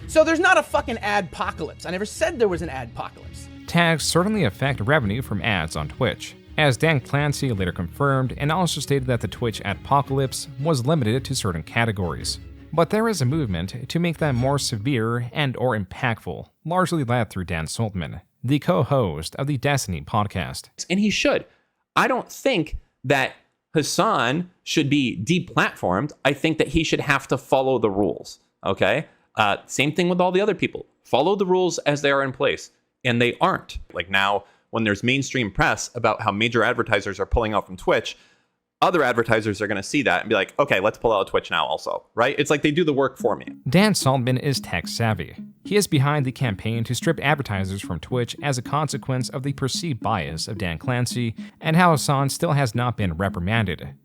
So there's not a fucking adpocalypse. I never said there was an adpocalypse. Tags certainly affect revenue from ads on Twitch, as Dan Clancy later confirmed and also stated that the Twitch adpocalypse was limited to certain categories. But there is a movement to make that more severe and or impactful, largely led through Dan Saltman, the co-host of the Destiny podcast. And he should. I don't think that Hasan should be deplatformed. I think that he should have to follow the rules, okay? Same thing with all the other people. Follow the rules as they are in place, and they aren't. Like now, when there's mainstream press about how major advertisers are pulling out from Twitch, other advertisers are going to see that and be like, okay, let's pull out Twitch now also, right? It's like they do the work for me. Dan Saltman is tech savvy. He is behind the campaign to strip advertisers from Twitch as a consequence of the perceived bias of Dan Clancy and how Hasan still has not been reprimanded.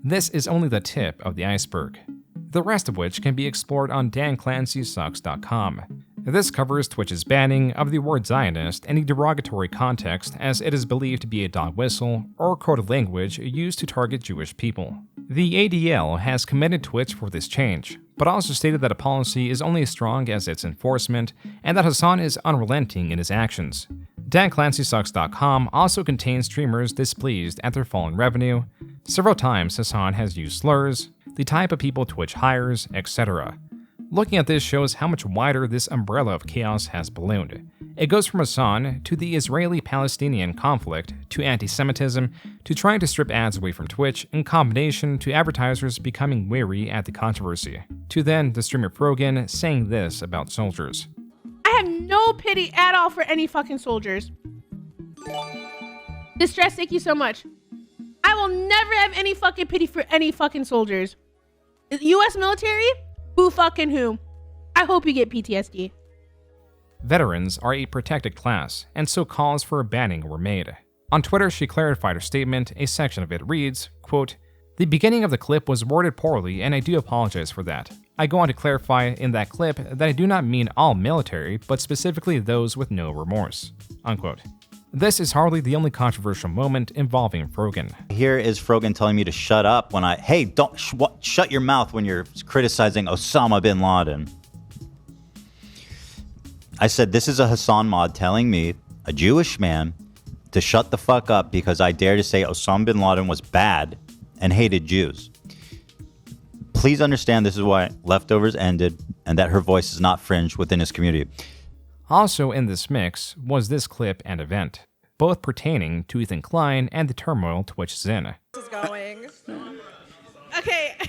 This is only the tip of the iceberg, the rest of which can be explored on danclancysucks.com. This covers Twitch's banning of the word Zionist in a derogatory context, as it is believed to be a dog whistle or coded language used to target Jewish people. The ADL has commended Twitch for this change, but also stated that a policy is only as strong as its enforcement, and that Hasan is unrelenting in his actions. DanClancySucks.com also contains streamers displeased at their fallen revenue. Several times Hasan has used slurs, the type of people Twitch hires, etc. Looking at this shows how much wider this umbrella of chaos has ballooned. It goes from Hasan to the Israeli-Palestinian conflict, to anti-Semitism, to trying to strip ads away from Twitch, in combination to advertisers becoming weary at the controversy, to then the streamer Frogan saying this about soldiers. I have no pity at all for any fucking soldiers. Distress, thank you so much. I will never have any fucking pity for any fucking soldiers. U.S. military? Who fucking who? I hope you get PTSD. Veterans are a protected class, and so calls for a banning were made. On Twitter, she clarified her statement. A section of it reads, quote, "The beginning of the clip was worded poorly, and I do apologize for that. I go on to clarify in that clip that I do not mean all military, but specifically those with no remorse." Unquote. This is hardly the only controversial moment involving Frogan. Here is Frogan telling me to shut up when don't shut your mouth when you're criticizing Osama bin Laden. I said, this is a Hasan mod telling me, a Jewish man, to shut the fuck up because I dare to say Osama bin Laden was bad and hated Jews. Please understand this is why Leftovers ended and that her voice is not fringed within his community. Also in this mix was this clip and event, both pertaining to Ethan Klein and the turmoil Twitch is in. This is going. Okay. I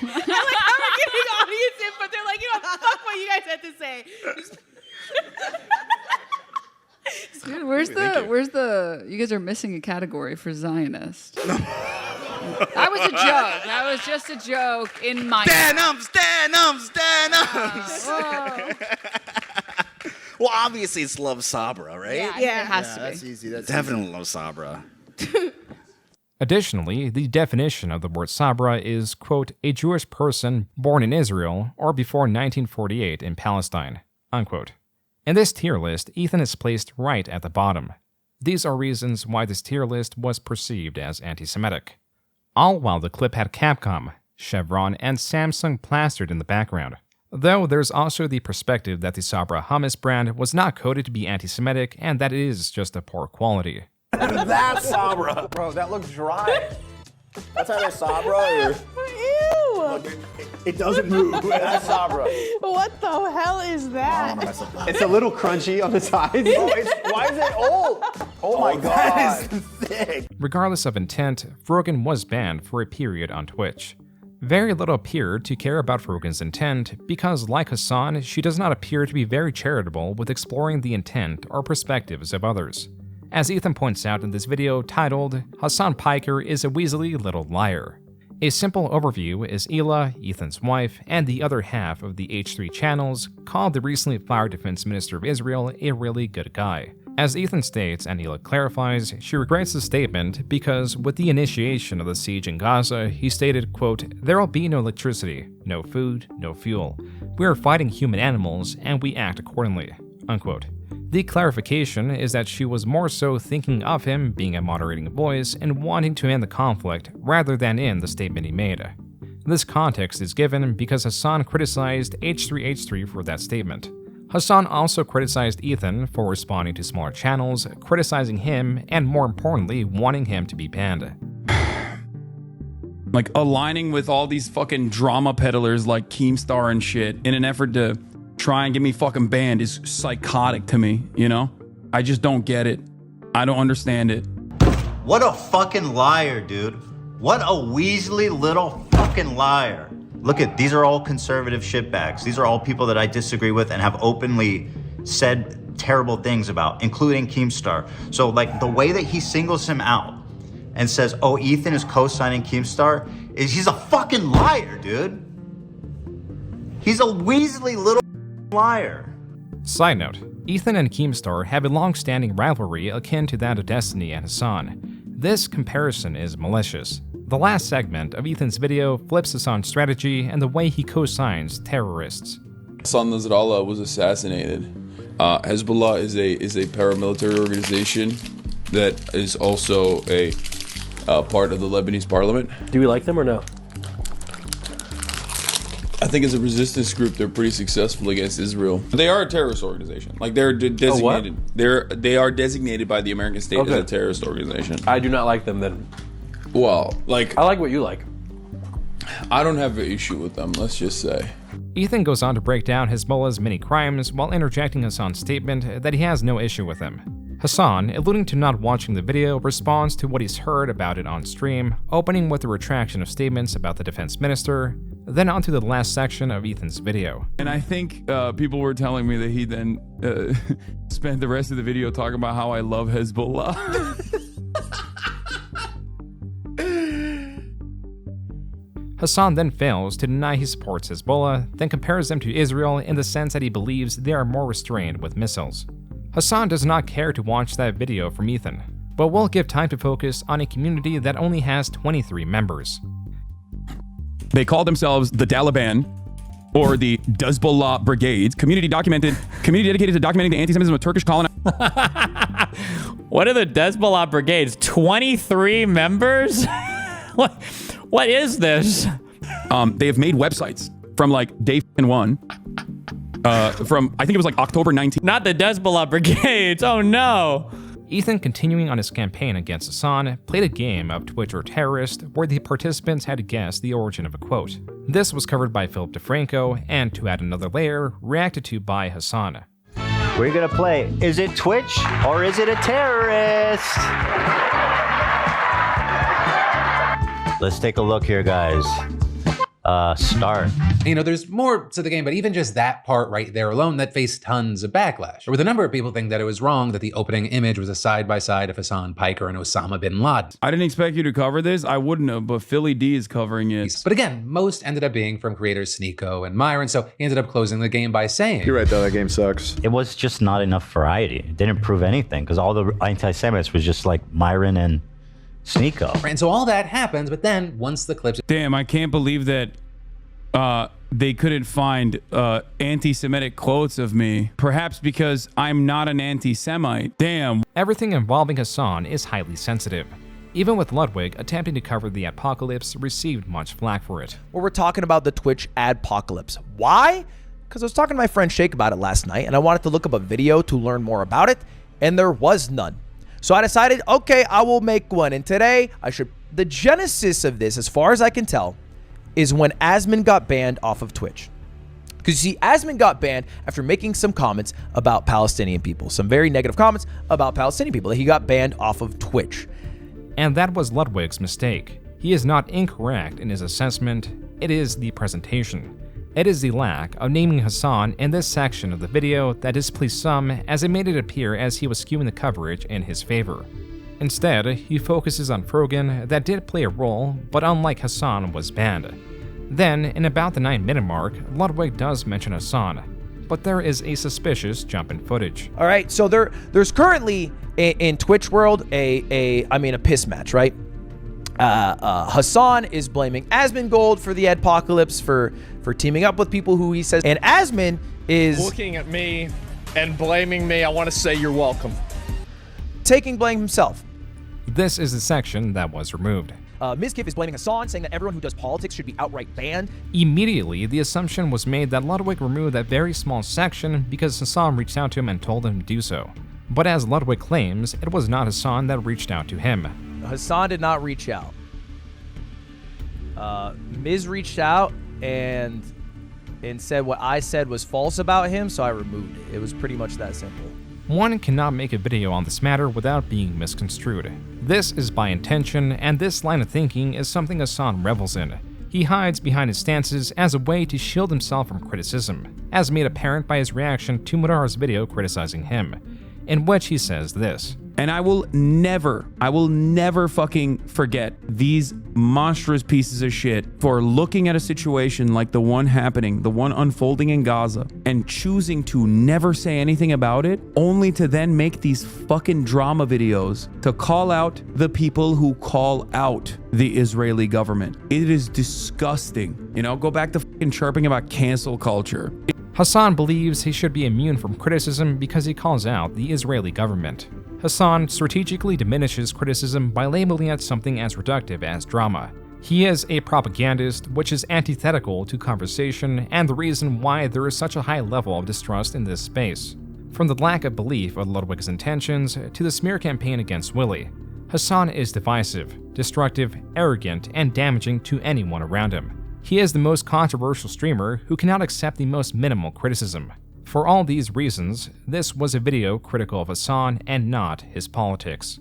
like how we're getting audience input. They're like, fuck what you guys had to say. Dude, where's the? You guys are missing a category for Zionist. That was a joke. That was just a joke in my. Stand up. Well, obviously it's Love Sabra, right? Yeah, it has to be. That's easy. That's definitely Love Sabra. Additionally, the definition of the word Sabra is, quote, a Jewish person born in Israel or before 1948 in Palestine, unquote. In this tier list, Ethan is placed right at the bottom. These are reasons why this tier list was perceived as anti-Semitic. All while the clip had Capcom, Chevron, and Samsung plastered in the background. Though there's also the perspective that the Sabra hummus brand was not coded to be anti-Semitic and that it is just a poor quality. That's Sabra. Bro, that looks dry. That's either Sabra or... Ew! Look, it doesn't move. That's Sabra. What the hell is that? It's a little crunchy on the sides. Why is it old? Oh my God. That is thick. Regardless of intent, Frogan was banned for a period on Twitch. Very little appeared to care about Frogan's intent because, like Hasan, she does not appear to be very charitable with exploring the intent or perspectives of others. As Ethan points out in this video titled, Hasan Piker is a weaselly little liar. A simple overview is Ela, Ethan's wife, and the other half of the H3 channels called the recently fired Defense Minister of Israel a really good guy. As Ethan states and Ela clarifies, she regrets the statement because with the initiation of the siege in Gaza, he stated, quote, there will be no electricity, no food, no fuel. We are fighting human animals and we act accordingly, unquote. The clarification is that she was more so thinking of him being a moderating voice and wanting to end the conflict rather than in the statement he made. This context is given because Hasan criticized H3H3 for that statement. Hasan also criticized Ethan for responding to smaller channels, criticizing him, and more importantly, wanting him to be banned. Like aligning with all these fucking drama peddlers like Keemstar and shit in an effort to try and get me fucking banned is psychotic to me, you know? I just don't get it. I don't understand it. What a fucking liar, dude. What a Weasley little fucking liar. Look at, these are all conservative shitbags. These are all people that I disagree with and have openly said terrible things about, including Keemstar. So like the way that he singles him out and says, oh, Ethan is co-signing Keemstar, he's a fucking liar, dude. He's a weaselly little liar. Side note, Ethan and Keemstar have a long-standing rivalry akin to that of Destiny and Hasan. This comparison is malicious. The last segment of Ethan's video flips Hasan's strategy and the way he co-signs terrorists. Hassan Nasrallah was assassinated. Hezbollah is a paramilitary organization that is also a part of the Lebanese parliament. Do we like them or no? I think as a resistance group, they're pretty successful against Israel. They are a terrorist organization. Like they're designated. They are designated by the American state as a terrorist organization. I do not like them then. Well, like I like what you like. I don't have an issue with them. Let's just say. Ethan goes on to break down Hezbollah's many crimes while interjecting Hasan's statement that he has no issue with them. Hasan, alluding to not watching the video, responds to what he's heard about it on stream, opening with a retraction of statements about the defense minister, then onto the last section of Ethan's video. And I think people were telling me that he then spent the rest of the video talking about how I love Hezbollah. Hasan then fails to deny he supports Hezbollah, then compares them to Israel in the sense that he believes they are more restrained with missiles. Hasan does not care to watch that video from Ethan, but will give time to focus on a community that only has 23 members. They call themselves the Taliban or the Hezbollah Brigades, community dedicated to documenting the anti-Semitism of Turkish colonizers. What are the Hezbollah Brigades? 23 members? What is this? They have made websites from like day one. From I think it was like October 19th. Not the Hezbollah Brigades. Oh no. Ethan, continuing on his campaign against Hasan, played a game of Twitch or Terrorist where the participants had to guess the origin of a quote. This was covered by Philip DeFranco and, to add another layer, reacted to by Hasan. We're gonna play, is it Twitch or is it a terrorist? Let's take a look here, guys. Start. You know, there's more to the game, but even just that part right there alone, that faced tons of backlash. With a number of people think that it was wrong that the opening image was a side-by-side of Hasan Piker and Osama bin Laden. I didn't expect you to cover this. I wouldn't have, but Philly D is covering it. But again, most ended up being from creators Sneeko and Myron, so he ended up closing the game by saying, "You're right, though, that game sucks." It was just not enough variety. It didn't prove anything, because all the anti-Semites was just like Myron and Sneeko. And so all that happens, but then once the clips... Damn, I can't believe that they couldn't find anti-Semitic quotes of me. Perhaps because I'm not an anti-Semite. Damn. Everything involving Hasan is highly sensitive. Even with Ludwig attempting to cover the Adpocalpyse received much flack for it. Well, we're talking about the Twitch Adpocalpyse. Why? Because I was talking to my friend Shake about it last night, and I wanted to look up a video to learn more about it, and there was none. So I decided, okay, I will make one. And today, the genesis of this, as far as I can tell, is when Asmin got banned off of Twitch. Because you see, Asmin got banned after making some comments about Palestinian people. Some very negative comments about Palestinian people. He got banned off of Twitch. And that was Ludwig's mistake. He is not incorrect in his assessment. It is the presentation. It is the lack of naming Hasan in this section of the video that displeased some, as it made it appear as he was skewing the coverage in his favor. Instead, he focuses on Frogan that did play a role, but unlike Hasan was banned. Then, in about the 9-minute mark, Ludwig does mention Hasan, but there is a suspicious jump in footage. All right, so there's currently in Twitch world a piss match, right? Hasan is blaming Asmin Gold for the Adpocalpyse for teaming up with people who he says, and Asmin is looking at me and blaming me. I want to say you're welcome. Taking blame himself. This is the section that was removed. Mizkif is blaming Hasan, saying that everyone who does politics should be outright banned. Immediately, the assumption was made that Ludwig removed that very small section because Hasan reached out to him and told him to do so. But as Ludwig claims, it was not Hasan that reached out to him. Hasan did not reach out. Miz reached out and said what I said was false about him, so I removed it. It was pretty much that simple. One cannot make a video on this matter without being misconstrued. This is by intention, and this line of thinking is something Hasan revels in. He hides behind his stances as a way to shield himself from criticism, as made apparent by his reaction to Mudar's video criticizing him, in which he says this. And I will never fucking forget these monstrous pieces of shit for looking at a situation like the one happening, the one unfolding in Gaza, and choosing to never say anything about it, only to then make these fucking drama videos to call out the people who call out the Israeli government. It is disgusting. You know, go back to fucking chirping about cancel culture. Hasan believes he should be immune from criticism because he calls out the Israeli government. Hasan strategically diminishes criticism by labeling it something as reductive as drama. He is a propagandist, which is antithetical to conversation and the reason why there is such a high level of distrust in this space. From the lack of belief of Ludwig's intentions to the smear campaign against Willy, Hasan is divisive, destructive, arrogant, and damaging to anyone around him. He is the most controversial streamer who cannot accept the most minimal criticism. For all these reasons, this was a video critical of Hasan and not his politics.